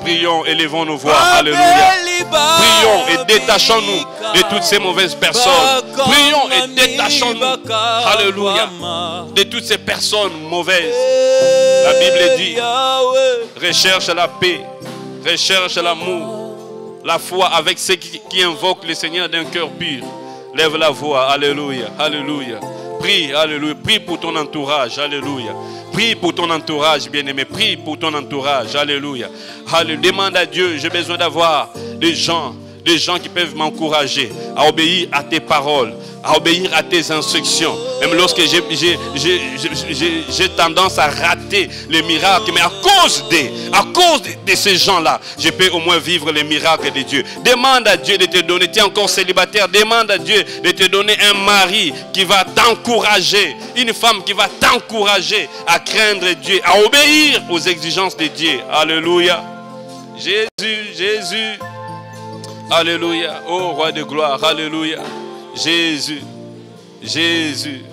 Speaker 3: Prions, élevons nos voix. Alléluia. Prions et détachons-nous de toutes ces mauvaises personnes. Prions et détachons-nous. Alléluia. De toutes ces personnes mauvaises. La Bible dit, recherche la paix, recherche l'amour, la foi avec ceux qui invoquent le Seigneur d'un cœur pur. Lève la voix, alléluia, alléluia. Prie, alléluia, prie pour ton entourage, alléluia. Prie pour ton entourage, bien-aimé, prie pour ton entourage, alléluia. Alléluia. Demande à Dieu, j'ai besoin d'avoir des gens qui peuvent m'encourager à obéir à tes paroles, à obéir à tes instructions. Même lorsque j'ai tendance à rater les miracles, mais à cause de ces gens-là, je peux au moins vivre les miracles de Dieu. Demande à Dieu de te donner, tu es encore célibataire, demande à Dieu de te donner un mari qui va t'encourager, une femme qui va t'encourager à craindre Dieu, à obéir aux exigences de Dieu. Alléluia. Jésus, Jésus. Alléluia. Oh, roi de gloire. Alléluia. Jésus, Jésus,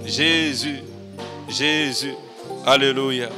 Speaker 3: Jésus, Jésus. Alléluia.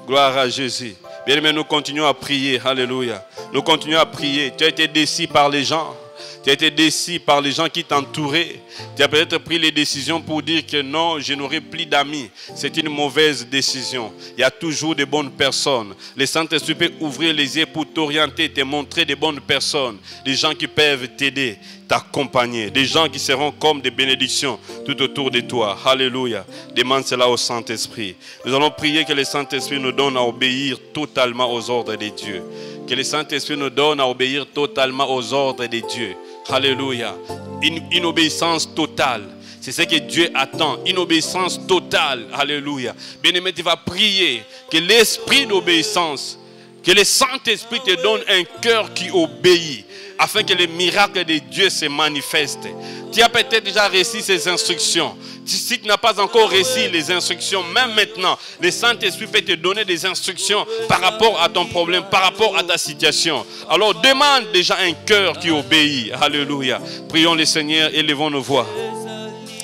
Speaker 3: Gloire à Jésus. Bien aimé, nous continuons à prier. Alléluia. Nous continuons à prier. Tu as été déçu par les gens. Tu as été déçu par les gens qui t'entouraient. Tu as peut-être pris les décisions pour dire que non, je n'aurai plus d'amis. C'est une mauvaise décision. Il y a toujours de bonnes personnes. Le Saint-Esprit peut ouvrir les yeux pour t'orienter, te montrer de bonnes personnes. Des gens qui peuvent t'aider, t'accompagner. Des gens qui seront comme des bénédictions tout autour de toi. Alléluia. Demande cela au Saint-Esprit. Nous allons prier que le Saint-Esprit nous donne à obéir totalement aux ordres de Dieu. Que le Saint-Esprit nous donne à obéir totalement aux ordres de Dieu. Alléluia. Une obéissance totale. C'est ce que Dieu attend. Une obéissance totale. Alléluia. Bien-aimé, tu vas prier que l'esprit d'obéissance, que le Saint-Esprit te donne un cœur qui obéit, afin que les miracles de Dieu se manifestent. Tu as peut-être déjà reçu ces instructions. Si tu n'as pas encore reçu les instructions, même maintenant, le Saint-Esprit peut te donner des instructions par rapport à ton problème, par rapport à ta situation. Alors demande déjà un cœur qui obéit. Alléluia. Prions le Seigneur, élevons nos voix.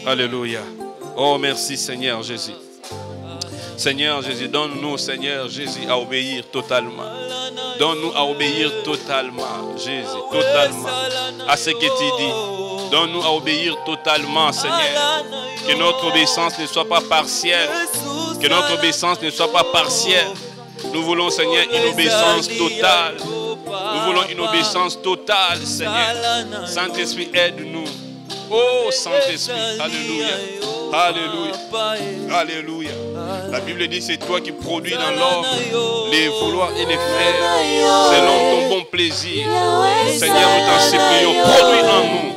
Speaker 3: Alléluia. Oh, merci Seigneur Jésus. Seigneur Jésus, donne-nous, Seigneur Jésus, à obéir totalement. Donne-nous à obéir totalement, Jésus, totalement, à ce que tu dis. Donne-nous à obéir totalement, Seigneur. Que notre obéissance ne soit pas partielle. Que notre obéissance ne soit pas partielle. Nous voulons, Seigneur, une obéissance totale. Nous voulons une obéissance totale, Seigneur. Saint-Esprit, aide-nous. Oh, Saint-Esprit, alléluia. Alléluia. Alléluia. La Bible dit c'est toi qui produis dans l'homme les vouloirs et les faire selon ton bon plaisir. Seigneur, nous t'en supplions, produis en nous,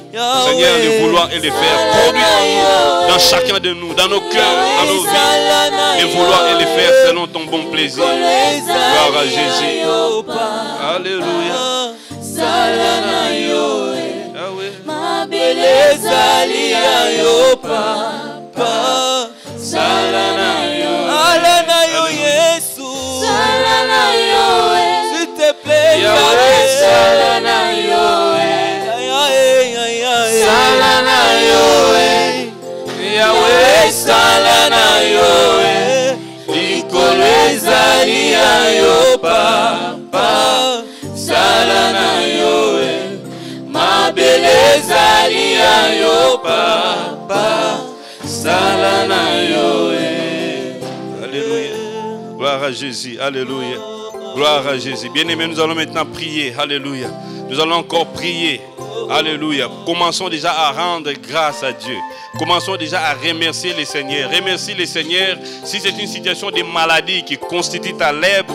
Speaker 3: Seigneur, les vouloirs et les faire. Produis en nous, dans chacun de nous, dans nos cœurs, dans nos vies, les vouloirs et les faire selon ton bon plaisir. Gloire à Jésus. Alléluia.
Speaker 4: Beleza liya papa sala na yo Yesu sala na yo s'il te plaît Yahweh sala na yo sala na yo Yahweh sala na yo likolo ezali yo papa sala na yo beleza liya yo papa sala na yo.
Speaker 3: Alléluia. Gloire à Jésus. Alléluia. Gloire à Jésus. Bien-aimés, nous allons maintenant prier. Alléluia. Nous allons encore prier. Alléluia. Commençons déjà à rendre grâce à Dieu. Commençons déjà à remercier le Seigneur. Remercie le Seigneur. Si c'est une situation de maladie qui constitue ta lèpre,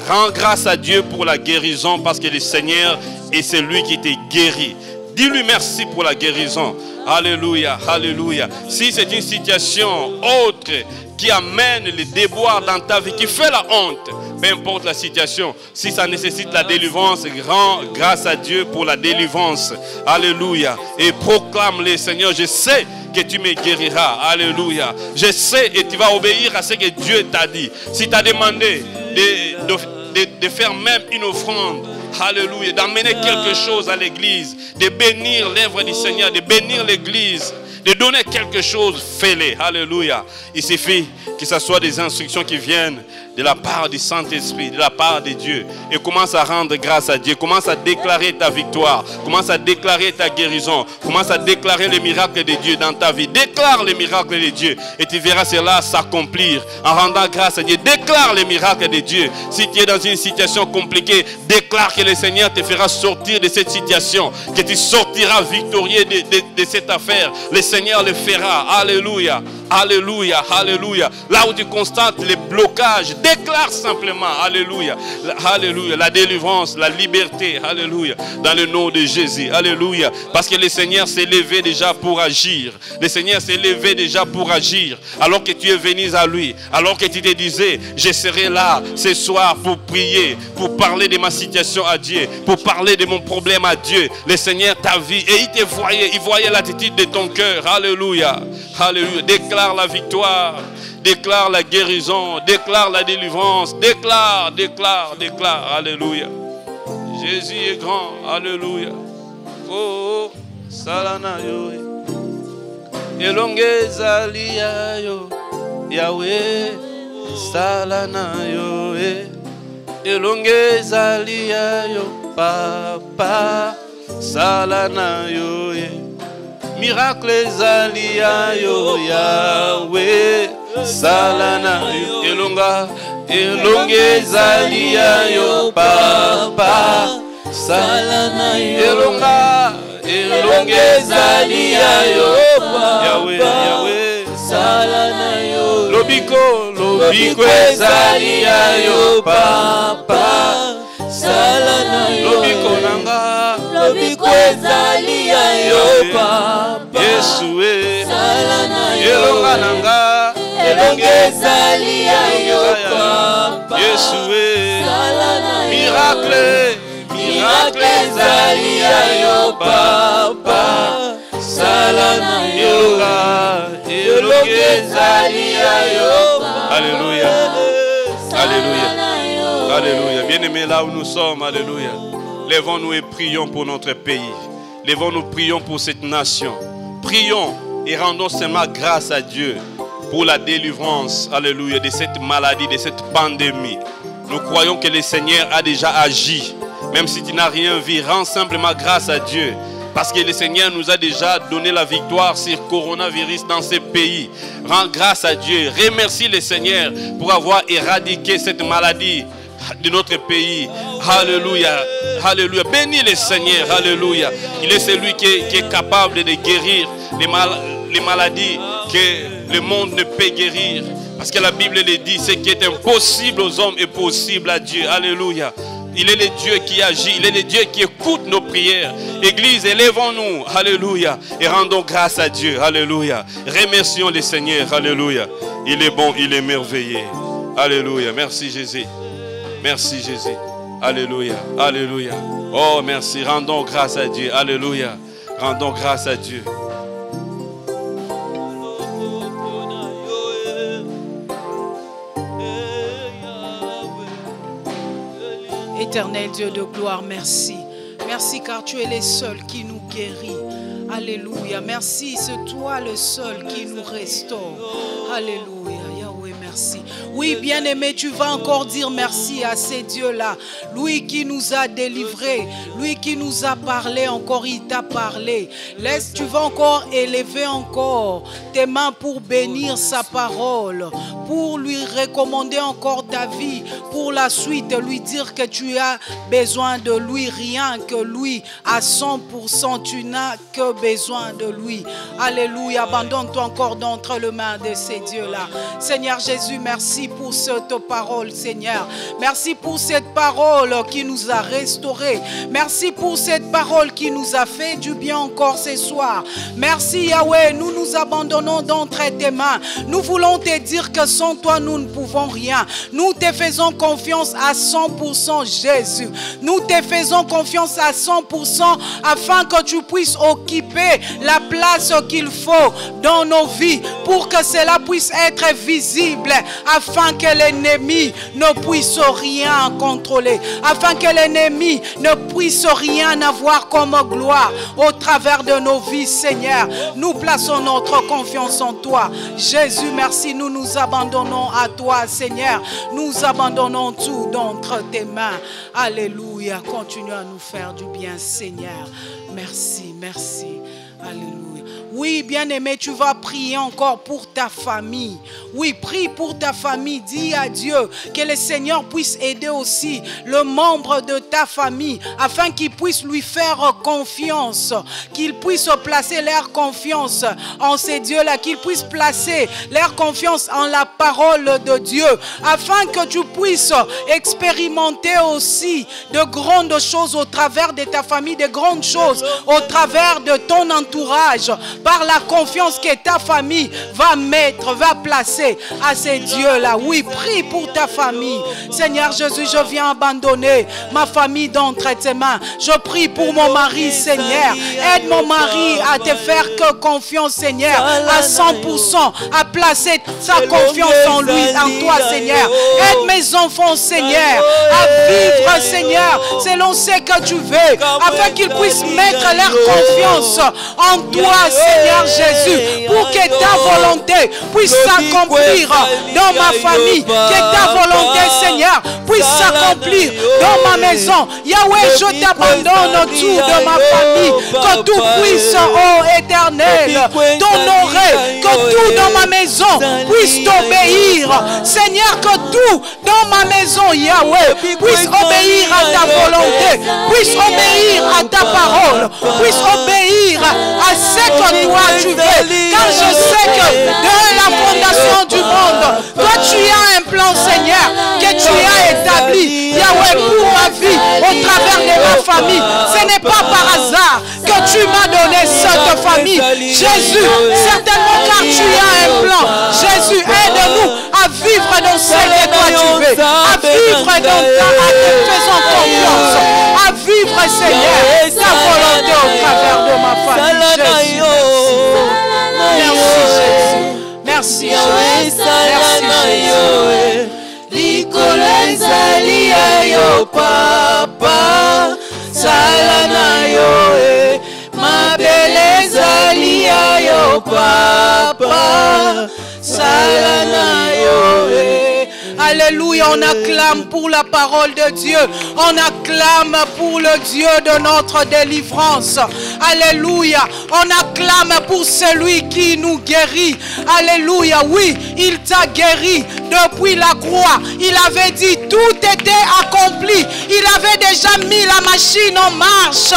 Speaker 3: rends grâce à Dieu pour la guérison parce que le Seigneur est celui qui te guérit. Dis-lui merci pour la guérison. Alléluia, alléluia. Si c'est une situation autre qui amène le déboire dans ta vie, qui fait la honte, peu importe la situation, si ça nécessite la délivrance, rends grâce à Dieu pour la délivrance. Alléluia. Et proclame-le, Seigneur, je sais que tu me guériras. Alléluia. Je sais et tu vas obéir à ce que Dieu t'a dit. Si tu as demandé de faire même une offrande, alléluia, d'amener quelque chose à l'église, de bénir l'œuvre du Seigneur, de bénir l'église, de donner quelque chose, fais-le. Alléluia. Il suffit que ce soit des instructions qui viennent de la part du Saint-Esprit, de la part de Dieu. Et commence à rendre grâce à Dieu. Commence à déclarer ta victoire. Commence à déclarer ta guérison. Commence à déclarer les miracles de Dieu dans ta vie. Déclare les miracles de Dieu. Et tu verras cela s'accomplir en rendant grâce à Dieu. Déclare les miracles de Dieu. Si tu es dans une situation compliquée, déclare que le Seigneur te fera sortir de cette situation. Que tu sortiras victorieux de cette affaire. Le Seigneur le fera. Alléluia. Alléluia. Alléluia. Là où tu constates les blocages, déclare simplement, alléluia, alléluia, la délivrance, la liberté, alléluia, dans le nom de Jésus, alléluia, parce que le Seigneur s'est levé déjà pour agir, le Seigneur s'est levé déjà pour agir, alors que tu es venu à lui, alors que tu te disais, je serai là ce soir pour prier, pour parler de ma situation à Dieu, pour parler de mon problème à Dieu, le Seigneur t'a vu et il voyait l'attitude de ton cœur, alléluia, alléluia, déclare la victoire. Déclare la guérison, déclare la délivrance, déclare, alléluia. Jésus est grand, alléluia. Oh, salana yo. Elongeza liya yo, Yahweh, salana yo. Elongeza liya yo, Papa, salana yo. Miracle zalia yo, Yahweh, salana yo. Elongeza liya yo, Papa, salana yo. Elongeza liya yo, Yahweh, salana yo. Lobiko ezalia yo, Papa, salana yo. Lobiko nanga, lobiko ezalia yo, Papa, Yesu salana yo. Elonga nanga, elongeza liya yo, Papa, Yesu salana yo. Miracle ezalia yo, Papa, salana yo. Alléluia. Alléluia. Alléluia. Bien-aimés, là où nous sommes, alléluia. Lèvons-nous et prions pour notre pays. Lèvons-nous, prions pour cette nation. Prions et rendons seulement grâce à Dieu pour la délivrance, alléluia, de cette maladie, de cette pandémie. Nous croyons que le Seigneur a déjà agi. Même si tu n'as rien vu, rends simplement grâce à Dieu. Parce que le Seigneur nous a déjà donné la victoire sur le coronavirus dans ce pays. Rends grâce à Dieu. Remercie le Seigneur pour avoir éradiqué cette maladie de notre pays. Alléluia. Alléluia. Bénis le Seigneur. Alléluia. Il est celui qui est capable de guérir les maladies que le monde ne peut guérir. Parce que la Bible le dit, ce qui est impossible aux hommes est possible à Dieu. Alléluia. Il est le Dieu qui agit, il est le Dieu qui écoute nos prières. Église, élevons-nous, alléluia, et rendons grâce à Dieu, alléluia. Remercions le Seigneur, alléluia. Il est bon, il est merveilleux, alléluia. Merci Jésus, merci Jésus, alléluia, alléluia. Oh merci, rendons grâce à Dieu, alléluia. Rendons grâce à Dieu.
Speaker 2: Éternel Dieu de gloire, merci. Merci car tu es le seul qui nous guérit. Alléluia. Merci, c'est toi le seul qui nous restaure. Alléluia. Yahweh, merci. Oui, bien-aimé, tu vas encore dire merci à ces dieux-là. Lui qui nous a délivrés, lui qui nous a parlé, encore il t'a parlé. Laisse, tu vas encore élever encore tes mains pour bénir sa parole, pour lui recommander encore ta vie, pour la suite lui dire que tu as besoin de lui, rien que lui, à 100%, tu n'as que besoin de lui. Alléluia, abandonne-toi encore d'entre les mains de ces dieux-là. Seigneur Jésus, merci pour cette parole, Seigneur. Merci pour cette parole qui nous a restaurés. Merci pour cette parole qui nous a fait du bien encore ce soir. Merci Yahweh, nous nous abandonnons d'entre tes mains. Nous voulons te dire que sans toi, nous ne pouvons rien. Nous te faisons confiance à 100%, Jésus. Nous te faisons confiance à 100% afin que tu puisses occuper la place qu'il faut dans nos vies pour que cela puisse être visible, afin que l'ennemi ne puisse rien contrôler, afin que l'ennemi ne puisse rien avoir comme gloire au travers de nos vies, Seigneur. Nous plaçons notre confiance en toi. Jésus, merci, nous nous abandonnons à toi, Seigneur. Nous abandonnons tout d'entre tes mains. Alléluia. Continue à nous faire du bien, Seigneur. Merci, merci. Alléluia. Oui, bien-aimé, tu vas prier encore pour ta famille. Oui, prie pour ta famille. Dis à Dieu que le Seigneur puisse aider aussi le membre de ta famille afin qu'il puisse lui faire confiance, qu'il puisse placer leur confiance en ces dieux-là, qu'il puisse placer leur confiance en la parole de Dieu afin que tu puisses expérimenter aussi de grandes choses au travers de ta famille, de grandes choses au travers de ton entourage, par la confiance que ta famille va mettre, va placer à ces dieux-là. Oui, prie pour ta famille. Seigneur Jésus, je viens abandonner ma famille d'entre tes mains. Je prie pour mon mari, Seigneur. Aide mon mari à te faire que confiance, Seigneur, à 100%, à placer sa confiance en lui, en toi, Seigneur. Aide mes enfants, Seigneur, à vivre, Seigneur, selon ce que tu veux, afin qu'ils puissent mettre leur confiance en toi, Seigneur Jésus, pour que ta volonté puisse s'accomplir dans ma famille, que ta volonté, Seigneur, puisse s'accomplir dans ma maison. Yahweh, je t'abandonne tout de ma famille, que tout puisse, oh éternel, t'honorer, que tout dans ma maison puisse t'obéir. Seigneur, que tout dans ma maison, Yahweh, puisse obéir à ta volonté, puisse obéir à ta parole, puisse obéir à ce que toi tu veux. Car je sais que de la fondation du monde, toi tu as un plan, Seigneur, que tu as établi, Yahweh, pour ma vie, au travers de ma famille. Ce n'est pas par hasard que tu m'as donné cette famille. Jésus, certainement car tu as un plan. Jésus, aide-nous à vivre dans ce que toi tu veux, à vivre dans ta faisant confiance, à vivre, Seigneur, ta volonté au travers de ma famille. Jésus, merci. Merci Jésus. Merci Jésus. Merci Jésus.
Speaker 4: yo papa sala na yo mabele ezali ya yo papa sala na yo.
Speaker 2: Alléluia, on acclame pour la parole de Dieu. On acclame pour le Dieu de notre délivrance. Alléluia, on acclame pour celui qui nous guérit. Alléluia, oui, il t'a guéri depuis la croix. Il avait dit tout était accompli. Il avait déjà mis la machine en marche.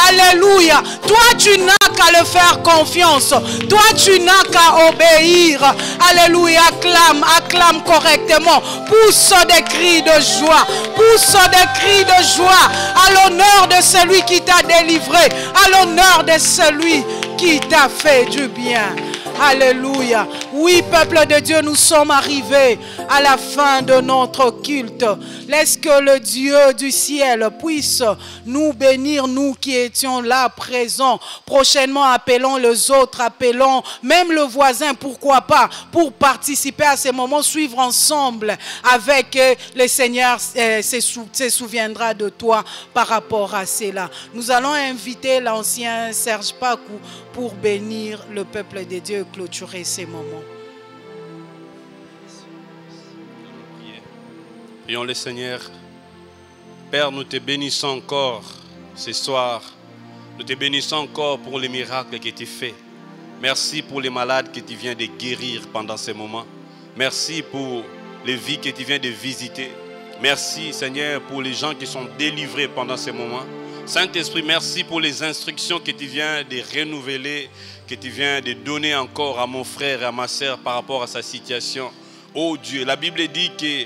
Speaker 2: Alléluia, toi tu n'as qu'à le faire confiance. Toi tu n'as qu'à obéir. Alléluia, acclame, acclame correctement. Pousse des cris de joie. Pousse des cris de joie à l'honneur de celui qui t'a délivré. À l'honneur de celui qui t'a fait du bien. Alléluia. Oui, peuple de Dieu, nous sommes arrivés à la fin de notre culte. Laisse que le Dieu du ciel puisse nous bénir, nous qui étions là présents. Prochainement, appelons les autres, appelons même le voisin, pourquoi pas, pour participer à ces moments, suivre ensemble avec le Seigneur se souviendra de toi par rapport à cela. Nous allons inviter l'ancien Serge Pakou pour bénir le peuple de Dieu et clôturer ces moments.
Speaker 3: Prions le Seigneur. Père, nous te bénissons encore ce soir. Nous te bénissons encore pour les miracles que tu fais. Merci pour les malades que tu viens de guérir pendant ces moments. Merci pour les vies que tu viens de visiter. Merci Seigneur pour les gens qui sont délivrés pendant ces moments. Saint-Esprit, merci pour les instructions que tu viens de renouveler, que tu viens de donner encore à mon frère et à ma sœur par rapport à sa situation. Oh Dieu, la Bible dit que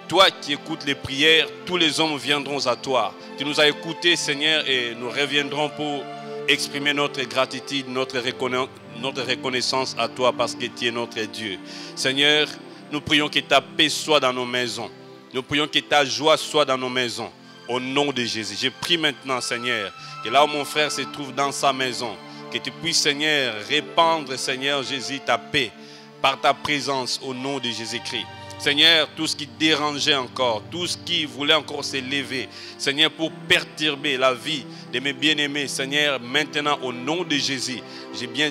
Speaker 3: toi qui écoutes les prières, tous les hommes viendront à toi. Tu nous as écoutés, Seigneur, et nous reviendrons pour exprimer notre gratitude, notre reconnaissance à toi parce que tu es notre Dieu. Seigneur, nous prions que ta paix soit dans nos maisons. Nous prions que ta joie soit dans nos maisons. Au nom de Jésus, je prie maintenant, Seigneur, que là où mon frère se trouve dans sa maison, que tu puisses, Seigneur, répandre, Seigneur Jésus, ta paix par ta présence au nom de Jésus-Christ. Seigneur, tout ce qui dérangeait encore, tout ce qui voulait encore s'élever, Seigneur, pour perturber la vie de mes bien-aimés, Seigneur, maintenant au nom de Jésus, je viens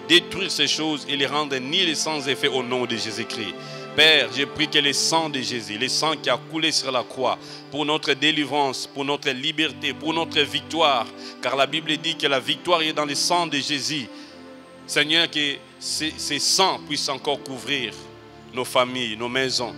Speaker 3: détruire ces choses et les rendre nulles sans effet au nom de Jésus-Christ. Père, je prie que le sang de Jésus, le sang qui a coulé sur la croix, pour notre délivrance, pour notre liberté, pour notre victoire, car la Bible dit que la victoire est dans le sang de Jésus. Seigneur, que ces sangs puissent encore couvrir nos familles, nos maisons,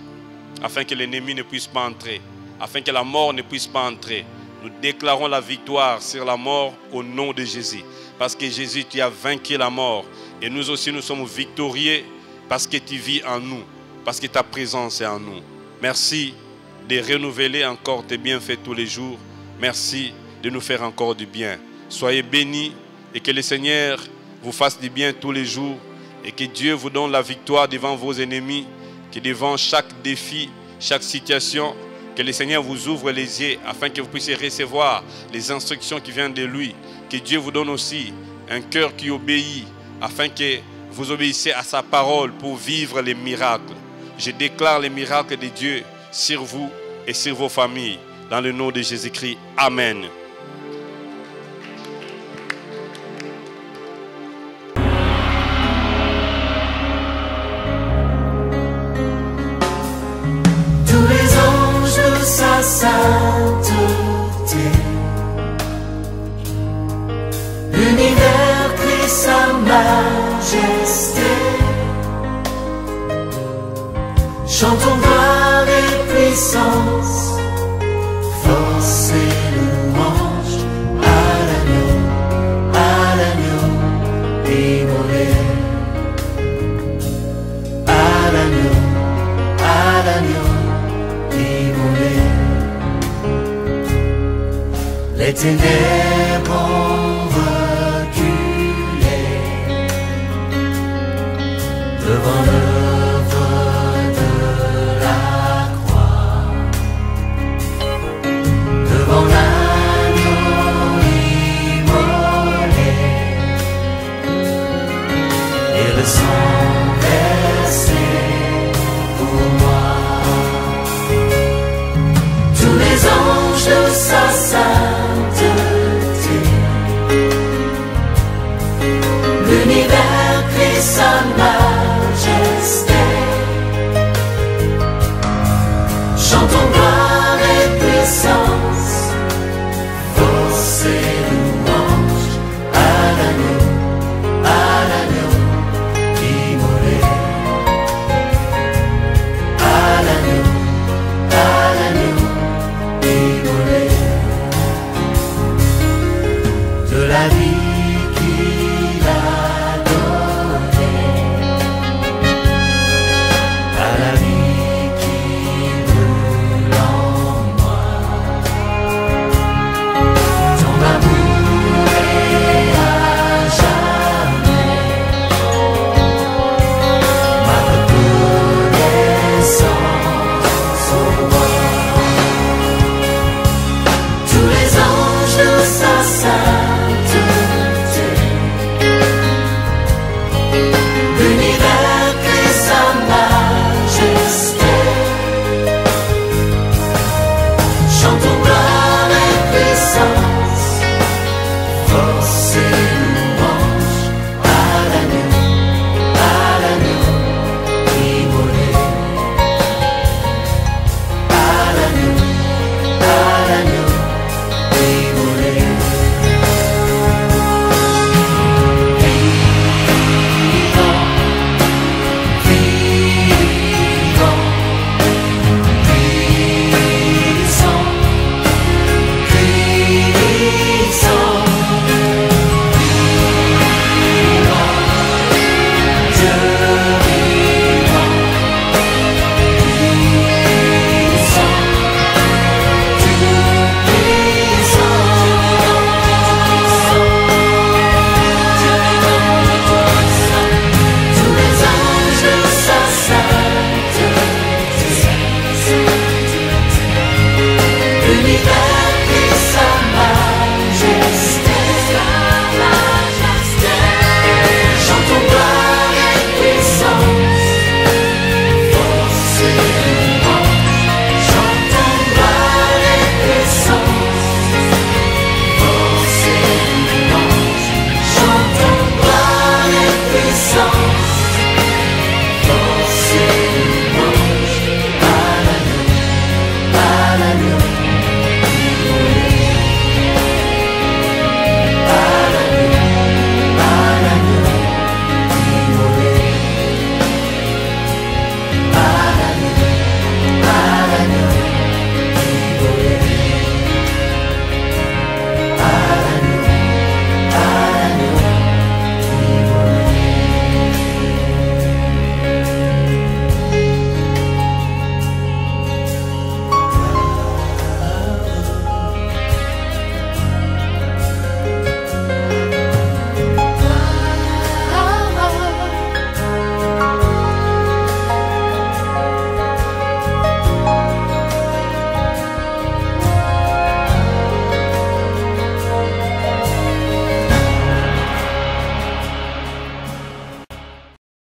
Speaker 3: afin que l'ennemi ne puisse pas entrer, afin que la mort ne puisse pas entrer. Nous déclarons la victoire sur la mort au nom de Jésus, parce que Jésus, tu as vaincu la mort, et nous aussi nous sommes victorieux parce que tu vis en nous, parce que ta présence est en nous. Merci de renouveler encore tes bienfaits tous les jours. Merci de nous faire encore du bien. Soyez bénis et que le Seigneur vous fasse du bien tous les jours et que Dieu vous donne la victoire devant vos ennemis, que devant chaque défi, chaque situation, que le Seigneur vous ouvre les yeux afin que vous puissiez recevoir les instructions qui viennent de lui. Que Dieu vous donne aussi un cœur qui obéit afin que vous obéissiez à sa parole pour vivre les miracles. Je déclare les miracles de Dieu sur vous et sur vos familles. Dans le nom de Jésus-Christ. Amen.
Speaker 1: Tous les anges de sa sainteté, l'univers crie sa majesté. Chantons gloire et puissance, force et louange à l'agneau immolé, à l'agneau immolé. Les ténèbres ont reculé devant l'œuvre de la croix, devant l'agneau immolé et le sang versé pour moi. Tous les ans L'univers crie sa majesté.